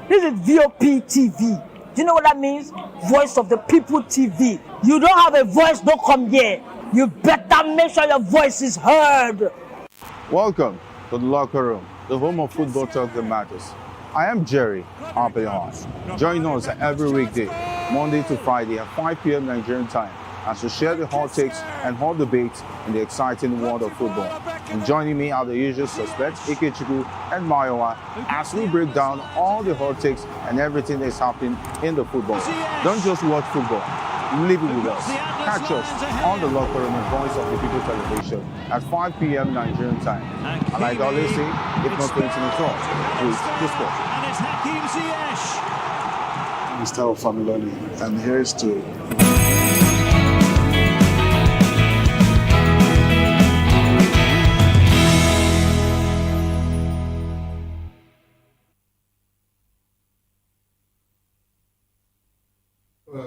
This is VOP TV. Do you know what that means? Voice of the People TV. You don't have a voice, don't come here. You better make sure your voice is heard. Welcome to the locker room, the home of football talk that matters. I am Jerry Apeon. Join us every weekday, Monday to Friday at 5 p.m. Nigerian time, as we share the hot takes and hot debates in the exciting world of football. And joining me are the usual suspects, Ikechukwu and Mayowa, as we break down all the hot takes and everything that's happening in the football. Don't just watch football, Leave it with us. Catch us on the Locker Room and Voice of the People television at 5 p.m. Nigerian time. And like I always say, if not 20 minutes off, please just go. And it's Hakim Ziyech. Mr. Familoni, and here's to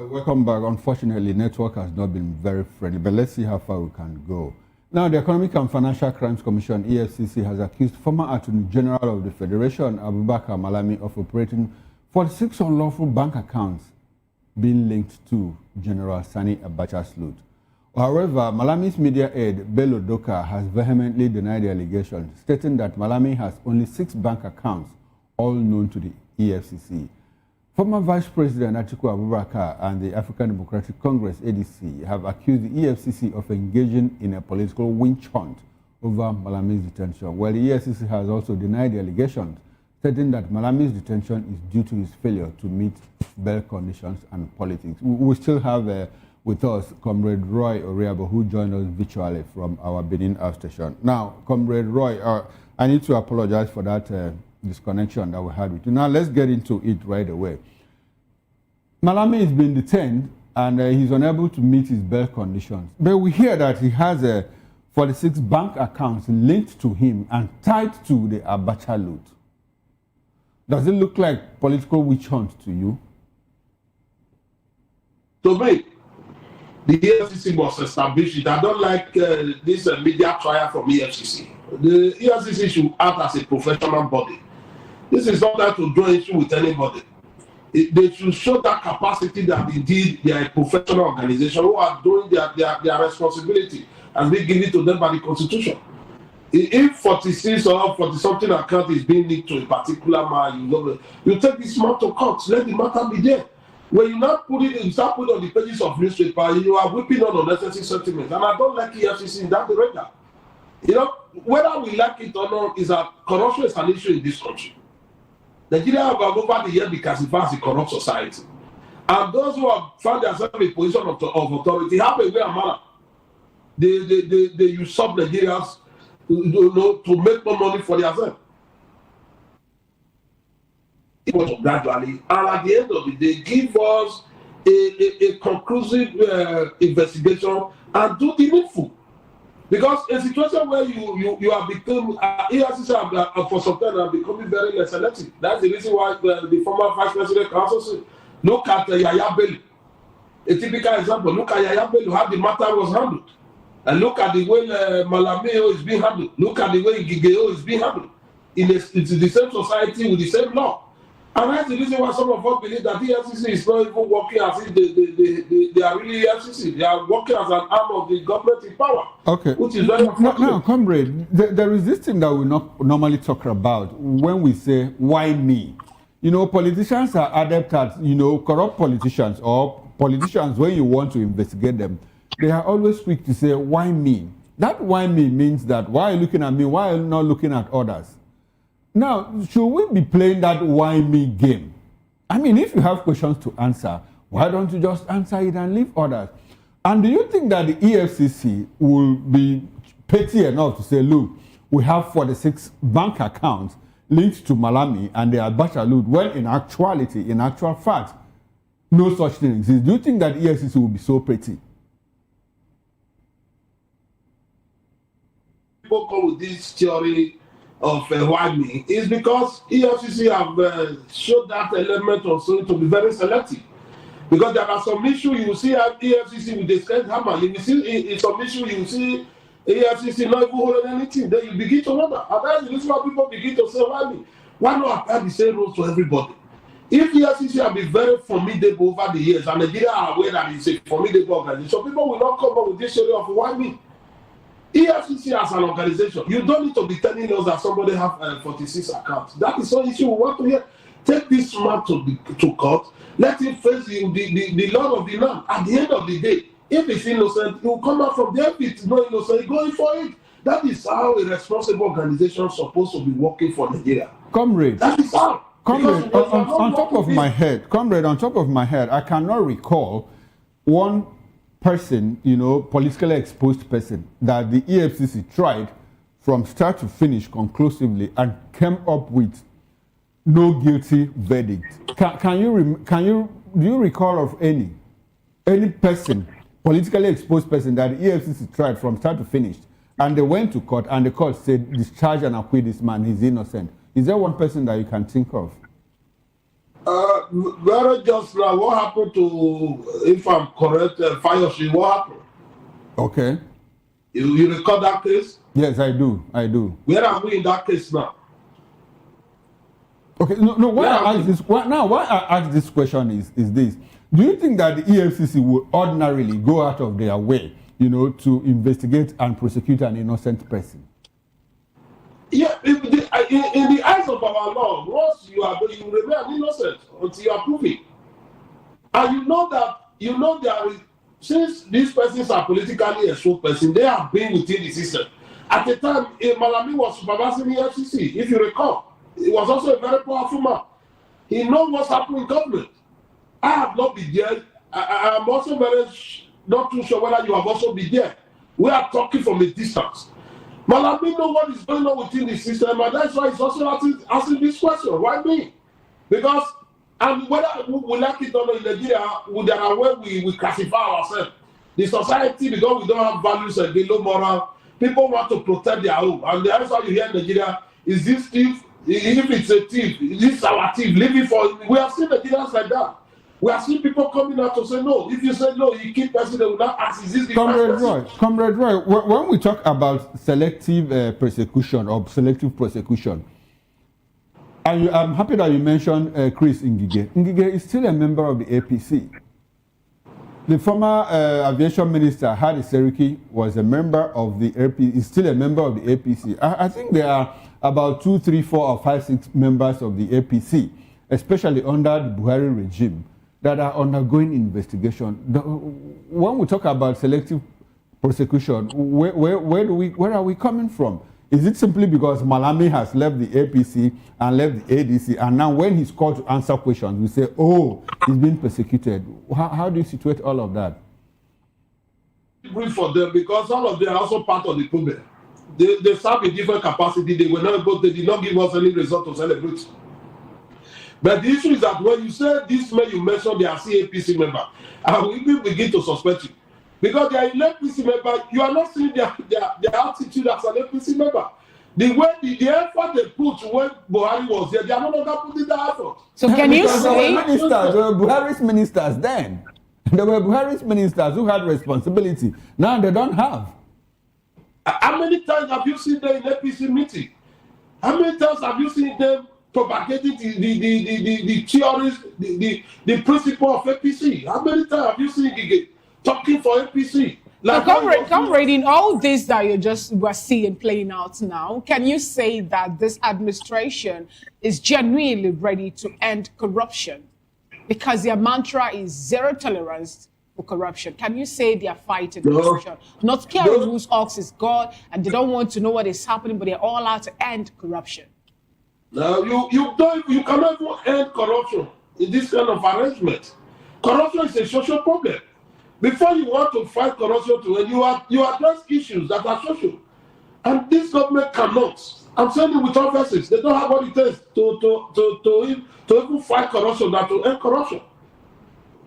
Welcome back. Unfortunately, network has not been very friendly, but let's see how far we can go. Now, the Economic and Financial Crimes Commission, EFCC, has accused former Attorney General of the Federation, Abubakar Malami, of operating 46 unlawful bank accounts being linked to General Sani Abacha's loot. However, Malami's media aide, Bello Doka, has vehemently denied the allegations, stating that Malami has only 6 bank accounts, all known to the EFCC. Former Vice President Atiku Abubakar and the African Democratic Congress, ADC, have accused the EFCC of engaging in a political witch hunt over Malami's detention, while the EFCC has also denied the allegations, stating that Malami's detention is due to his failure to meet bail conditions and politics. We still have with us Comrade Roy Oriabo, who joined us virtually from our Benin outstation. Now, Comrade Roy, I need to apologize for that disconnection that we had with you. Now, let's get into it right away. Malami has been detained and he's unable to meet his bail conditions. But we hear that he has 46 bank accounts linked to him and tied to the Abacha loot. Does it look like political witch hunt to you? To me, the EFCC must establish it. I don't like this media trial from EFCC. The EFCC should act as a professional body. This is not that to draw issue with anybody. They should show that capacity that indeed they are a professional organization who are doing their responsibility and be given to them by the Constitution. If 46 or 40-something account is being linked to a particular man, you take this man to court, let the matter be there. When you now put it, you start putting on the pages of newspaper, you are whipping on unnecessary sentiments. And I don't like EFCC in that direction. You know, whether we like it or not, is that corruption is an issue in this country. Nigeria have over the years because it has a corrupt society. And those who have found themselves in a position of authority have a way and manner. They usurp Nigerians to make more money for themselves. It was gradually, and at the end of the day, give us a conclusive investigation and do the needful. Because a situation where you have become, EFCC for some time have become very less selective. That's the reason why the former Vice President Council said, look at Yaya Bello. A typical example, look at Yaya Bello, how the matter was handled. And look at the way Malameo is being handled. Look at the way Gigeo is being handled. It's the same society with the same law. And that's the reason why some of us believe that the EFCC is not even working as if they are really EFCC. They are working as an arm of the government in power. Okay. Which is very now, comrade, there is this thing that we not normally talk about when we say, why me? You know, politicians are adept at, corrupt politicians or politicians, when you want to investigate them, they are always quick to say, why me? That why me means that, why are you looking at me? Why are you not looking at others? Now, should we be playing that why me game? I mean, if you have questions to answer, why don't you just answer it and leave others? And do you think that the EFCC will be petty enough to say, look, we have 46 bank accounts linked to Malami and the Abacha loot, when in actuality, in actual fact, no such thing exists? Do you think that EFCC will be so petty? People come with this theory of why me is because EFCC have showed that element also to be very selective. Because there are some issues you will see at EFCC with the same hammer. You will see in some issues you will see EFCC not even holding anything. Then you begin to wonder. And that's the reason why people begin to say, why me? Why not apply the same rules to everybody? If EFCC have been very formidable over the years, and Nigeria are aware that it's a formidable organization, people will not come up with this story of why me. EFCC as an organization, you don't need to be telling us that somebody have 46 accounts. That is one issue we want to hear. Take this man to court. Let him face the law of the land. At the end of the day, if he's innocent, he will come out from there. If it's not innocent, going for it. That is how a responsible organization is supposed to be working for Nigeria. Comrade, that is how. Comrade, on top of my head, I cannot recall one person, politically exposed person that the EFCC tried from start to finish conclusively and came up with no guilty verdict. Do you recall of any person, politically exposed person that the EFCC tried from start to finish, and they went to court and the court said discharge and acquit this man, he's innocent? Is there one person that you can think of? Very just now, what happened to, if I'm correct, Fayose, what happened? Okay. You recall that case? Yes, I do. Where are we in that case now? Okay, no. Why I ask this question is this: do you think that the EFCC would ordinarily go out of their way, to investigate and prosecute an innocent person? Yeah, in the eyes of our law, once you remain innocent until you are proven. And you know there is, since these persons are politically exposed persons, they have been within the system. At the time, Malami was supervising the FCC, if you recall. He was also a very powerful man. He knows what's happening in government. I have not been there. I am also not too sure whether you have also been there. We are talking from a distance. Malami knows what is going on within the system, and that's why he's also asking this question. Why me? Because, and whether we like it or not in Nigeria, there are where we classify ourselves. The society, because we don't have values and low moral, people want to protect their home. And the answer you hear in Nigeria is this thief. If it's a thief, this is our thief. Leave it for. We have seen Nigerians like that. We have seen people coming out to say no. If you say no, you keep person, they will not ask, is this the Comrade Roy, when we talk about selective persecution or selective prosecution, I'm happy that you mentioned Chris Ngige. Ngige is still a member of the APC. The former aviation minister, Hadi Seriki, was a member of the APC, is still a member of the APC. I think there are about 2, 3, 4, or 5, 6 members of the APC, especially under the Buhari regime, that are undergoing investigation. When we talk about selective prosecution, where are we coming from? Is it simply because Malami has left the APC and left the ADC, and now when he's called to answer questions, we say, oh, he's being persecuted? How do you situate all of that? Brief for them, because all of them are also part of the problem. They serve in different capacity. They were not able, they did not give us any result to celebrate. But the issue is that when you say this man you mentioned they are CAPC member, and we will begin to suspect you. Because they are an APC member, you are not seeing their attitude as an APC member. The effort they put when Buhari was there, they are no longer putting that effort. So can you say there were Buhari's ministers then? There were Buhari's ministers who had responsibility. Now they don't have. How many times have you seen them in APC meeting? How many times have you seen them propagating the theories, the principle of APC? How many times have you seen talking for APC? Like, comrade, in all this that we're seeing playing out now, can you say that this administration is genuinely ready to end corruption? Because their mantra is zero tolerance for corruption. Can you say they are fighting corruption? Not caring whose ox is God, and they don't want to know what is happening, but they're all out to end corruption. No, you cannot even end corruption in this kind of arrangement. Corruption is a social problem. Before you want to fight corruption to end, you address issues that are social. And this government cannot. I'm saying it with emphasis. They don't have what it takes to even fight corruption, that to end corruption.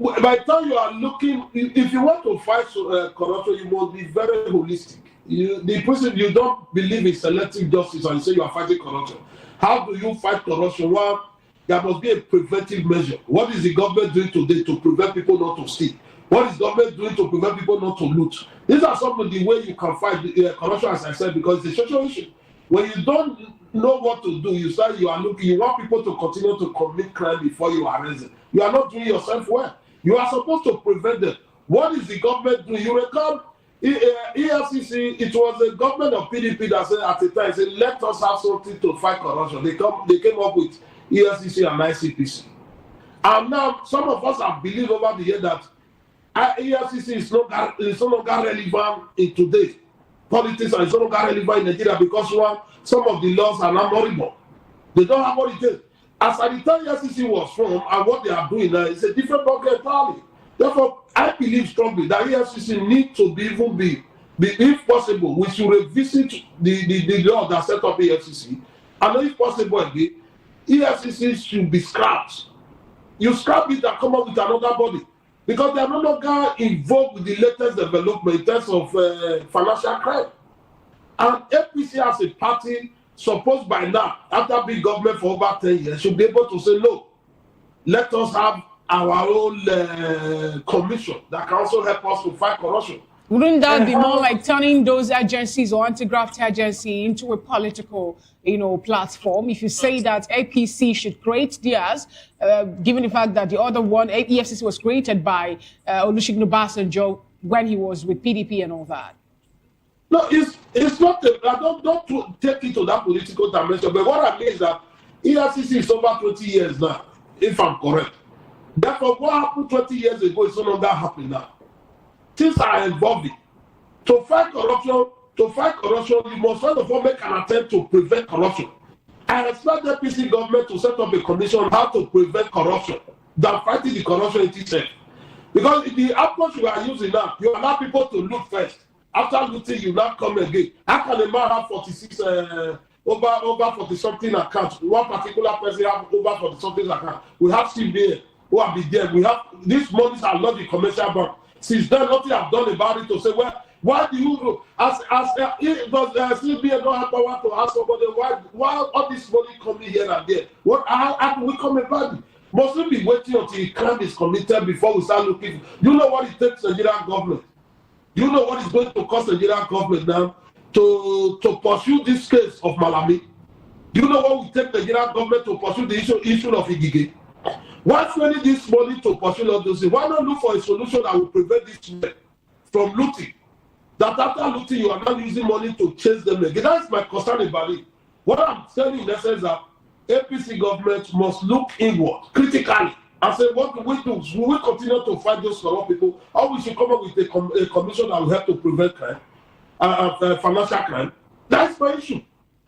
By the time you are looking, if you want to fight corruption, you must be very holistic. The person, you don't believe in selective justice and you say you are fighting corruption. How do you fight corruption? Well, there must be a preventive measure. What is the government doing today to prevent people not to steal? What is government doing to prevent people not to loot? These are some of the ways you can fight corruption, as I said, because it's a social issue. When you don't know what to do, you want people to continue to commit crime before you arrest them. You are not doing yourself well. You are supposed to prevent them. What is the government doing? You recall EFCC, it was the government of PDP that said at the time, said, let us have something to fight corruption. They came up with EFCC and ICPC. And now some of us have believed over the year that EFCC is no longer relevant in today's politics, and it's no longer relevant in Nigeria because some of the laws are now horrible. They don't have what it is. As at the time EFCC was formed and what they are doing now, it's a different ballgame entirely. Therefore, I believe strongly that EFCC need to be if possible, we should revisit the law that set up EFCC. And if possible again, EFCC should be scrapped. You scrap it and come up with another body. Because they are no longer involved with the latest development in terms of financial crime. And APC as a party, supposed by now, after being government for over 10 years, should be able to say, no, let us have our own commission that can also help us to fight corruption. Wouldn't that be more like turning those agencies or anti-graft agency into a political, platform? If you say that APC should create theirs, given the fact that the other one, EFCC, was created by Olusegun Obasanjo when he was with PDP and all that. No, it's not. I don't take it to that political dimension. But what I mean is that EFCC is over 20 years now, if I'm correct. Therefore, what happened 20 years ago is no longer happening now. Things are evolving. To fight corruption, you must first of all make an attempt to prevent corruption. I expect the APC government to set up a commission on how to prevent corruption than fighting the corruption itself. Because the approach you are using now, you allow people to loot first. After looting, you now come again. How can a man have 46 over 40 something accounts? One particular person have over 40 something accounts. We have CBA who have been there. We have these monies are not the commercial bank. Since then, nothing I've done about it to say, well, why do you do? Does CBA don't have power to ask somebody why all this money coming here and there? How can we come about it? Must we be waiting until a crime is committed before we start looking? You know what it takes the Nigerian government? You know what is going to cost the Nigerian government now to pursue this case of Malami? Do you know what will take the Nigerian government to pursue the issue of Igige? Why spending this money to pursue all those things? Why not look for a solution that will prevent this men from looting? That after looting, you are not using money to chase them again. That's my concern about it. What I'm telling in essence is that APC government must look inward critically and say, what do we do? Will we continue to fight those corrupt people? Or we should come up with a commission that will help to prevent crime, financial crime? That's my issue.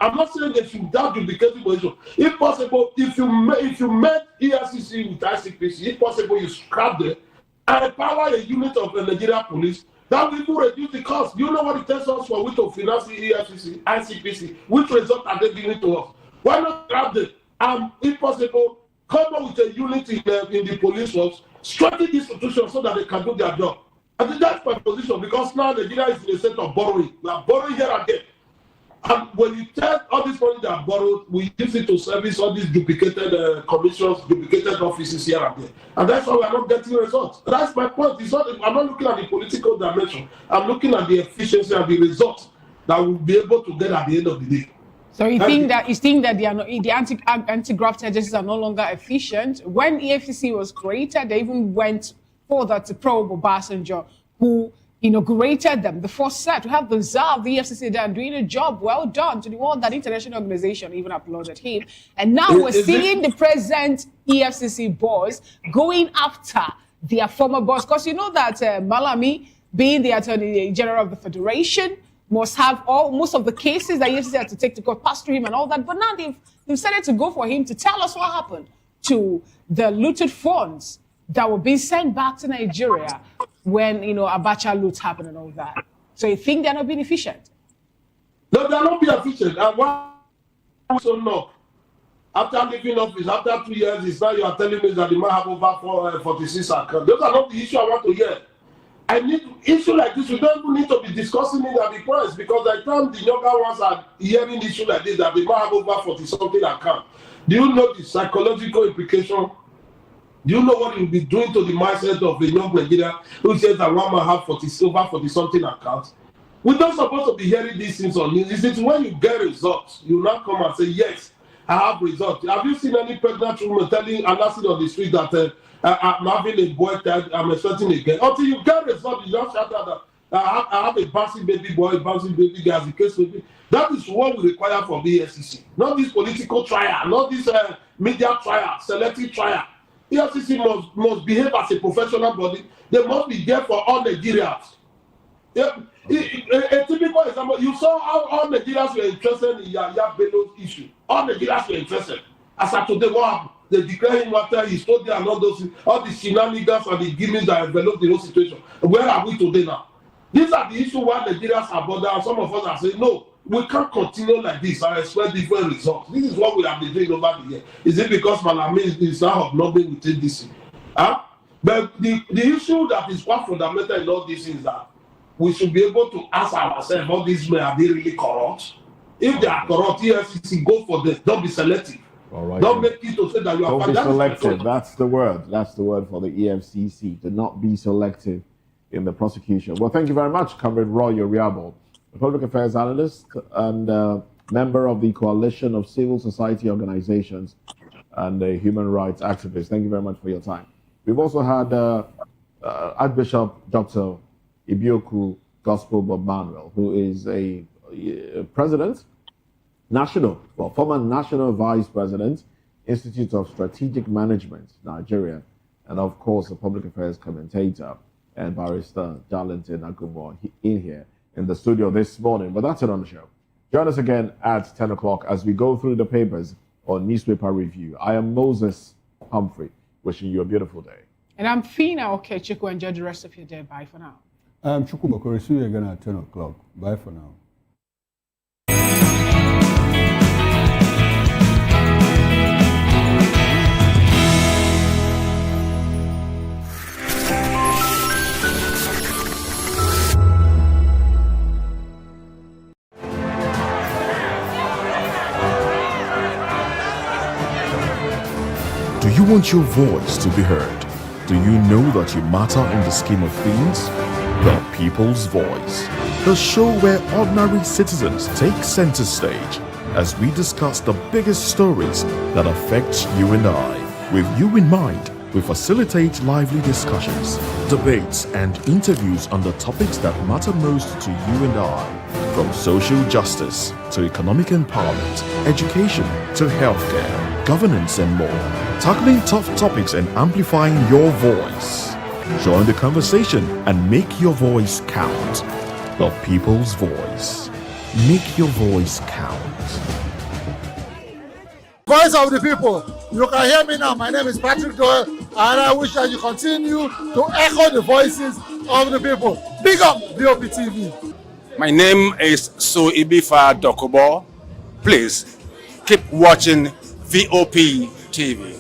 I'm not saying that you doubt duplicating position. If possible, if you met EFCC with ICPC, if possible, you scrap them and empower a unit of the Nigeria police, that will reduce the cost. You know what it takes us for we to finance the EFCC, ICPC? Which result are they giving to us? Why not scrap them? And if possible, come up with a unit in the police force, strengthen the institution so that they can do their job. I think that's my position because now Nigeria is in a state of borrowing. We are borrowing here and there. And when you take all this money that are borrowed, we use it to service all these duplicated commissions, duplicated offices here and there. And that's why we are not getting results. That's my point. I'm not looking at the political dimension. I'm looking at the efficiency and the results that we'll be able to get at the end of the day. So you think that the anti-graft agencies are no longer efficient? When EFCC was created, they even went further to probe Obasanjo, who inaugurated them. The first set, we have the Czar of the EFCC there doing a job well done to the world. That international organization even applauded him. And now we're seeing the present EFCC boss going after their former boss. Because you know that Malami, being the Attorney General of the Federation, must have most of the cases that EFCC had to take to court pass through him and all that. But now they've decided to go for him to tell us what happened to the looted funds that were being sent back to Nigeria when, Abacha loot happened and all that. So you think they're not being efficient? No, they're not being efficient. And why so no? After leaving office, after 2 years, it's now you are telling me that they might have over 46 accounts. Those are not the issue I want to hear. I need issue like this. We don't even need to be discussing it at the press because by the time the younger ones are hearing issue like this, that they might have over 40-something accounts. Do you know the psychological implication? Do you know what it will be doing to the mindset of a young Nigerian who says that one might have over 40-something accounts? We're not supposed to be hearing these things on news. It's when you get results, you now come and say, yes, I have results. Have you seen any pregnant woman announcing on the street that I'm having a boy child, I'm expecting a girl? Until you get results, you just shout out that I have a bouncing baby boy, a bouncing baby girl, as the case may be. That is what we require from the EFCC. Not this political trial, not this media trial, selective trial. The EFCC must behave as a professional body. They must be there for all Nigerians. A typical example, you saw how all Nigerians were interested in Yahya Bello's issue. All Nigerians were interested. As of today, what happened? they declare him after he stood there and all those, all the shenanigans and the gimmicks that envelop the whole situation. Where are we today now? These are the issues why Nigerians are bothered, and some of us are saying, no, we can't continue like this and expect different results. This is what we have been doing over the year. Is it because Malami is now hobnobbing within this? Huh? But the issue that is quite fundamental in all this is that we should be able to ask ourselves, all these men, are they really corrupt? If they are corrupt, EFCC, go for this. Don't be selective. All right, don't make it to say that you are. Don't be selective. That's the word. That's the word for the EFCC. To not be selective in the prosecution. Well, thank you very much, Comrade Roy Oriabo, a public affairs analyst and member of the Coalition of Civil Society Organizations and a human rights activist. Thank you very much for your time. We've also had Archbishop Dr. Ibioku Gospel Bob Manuel, who is a president, former national vice president, Institute of Strategic Management, Nigeria, and of course, a public affairs commentator and barrister Darlington Agumo in here in the studio this morning. But that's it on the show. Join us again at 10 o'clock as we go through the papers on Newspaper Review. I am Moses Humphrey, wishing you a beautiful day. And I'm Fina Okechukwu. Enjoy the rest of your day. Bye for now. I'm Chukwuma. See you again at 10 o'clock. Bye for now. Do you want your voice to be heard? Do you know that you matter in the scheme of things? The People's Voice, the show where ordinary citizens take center stage as we discuss the biggest stories that affect you and I. With you in mind, we facilitate lively discussions, debates, and interviews on the topics that matter most to you and I. From social justice to economic empowerment, education to healthcare, governance, and more. Tackling tough topics and amplifying your voice. Join the conversation and make your voice count. The People's Voice. Make your voice count. Voice of the people. You can hear me now. My name is Patrick Doyle, and I wish that you continue to echo the voices of the people. Big up VOP TV. My name is Soibifa Dokobo. Please keep watching VOP TV.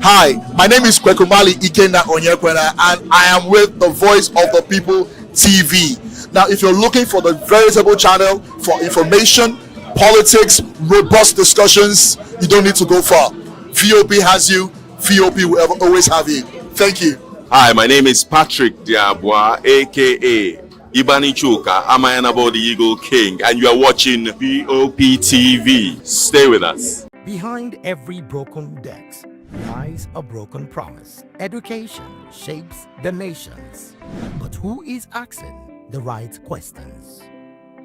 Hi, my name is Kwekumali Ikena Onyekwena, and I am with the Voice of the People TV. Now, if you're looking for the veritable channel for information, politics, robust discussions, you don't need to go far. VOP has you. VOP will always have you. Thank you. Hi, my name is Patrick Diabwa, aka Ibani Chuka, Amayanabo the Eagle King, and you are watching VOP TV. Stay with us. Behind every broken desk lies a broken promise. Education shapes the nations. But who is asking the right questions?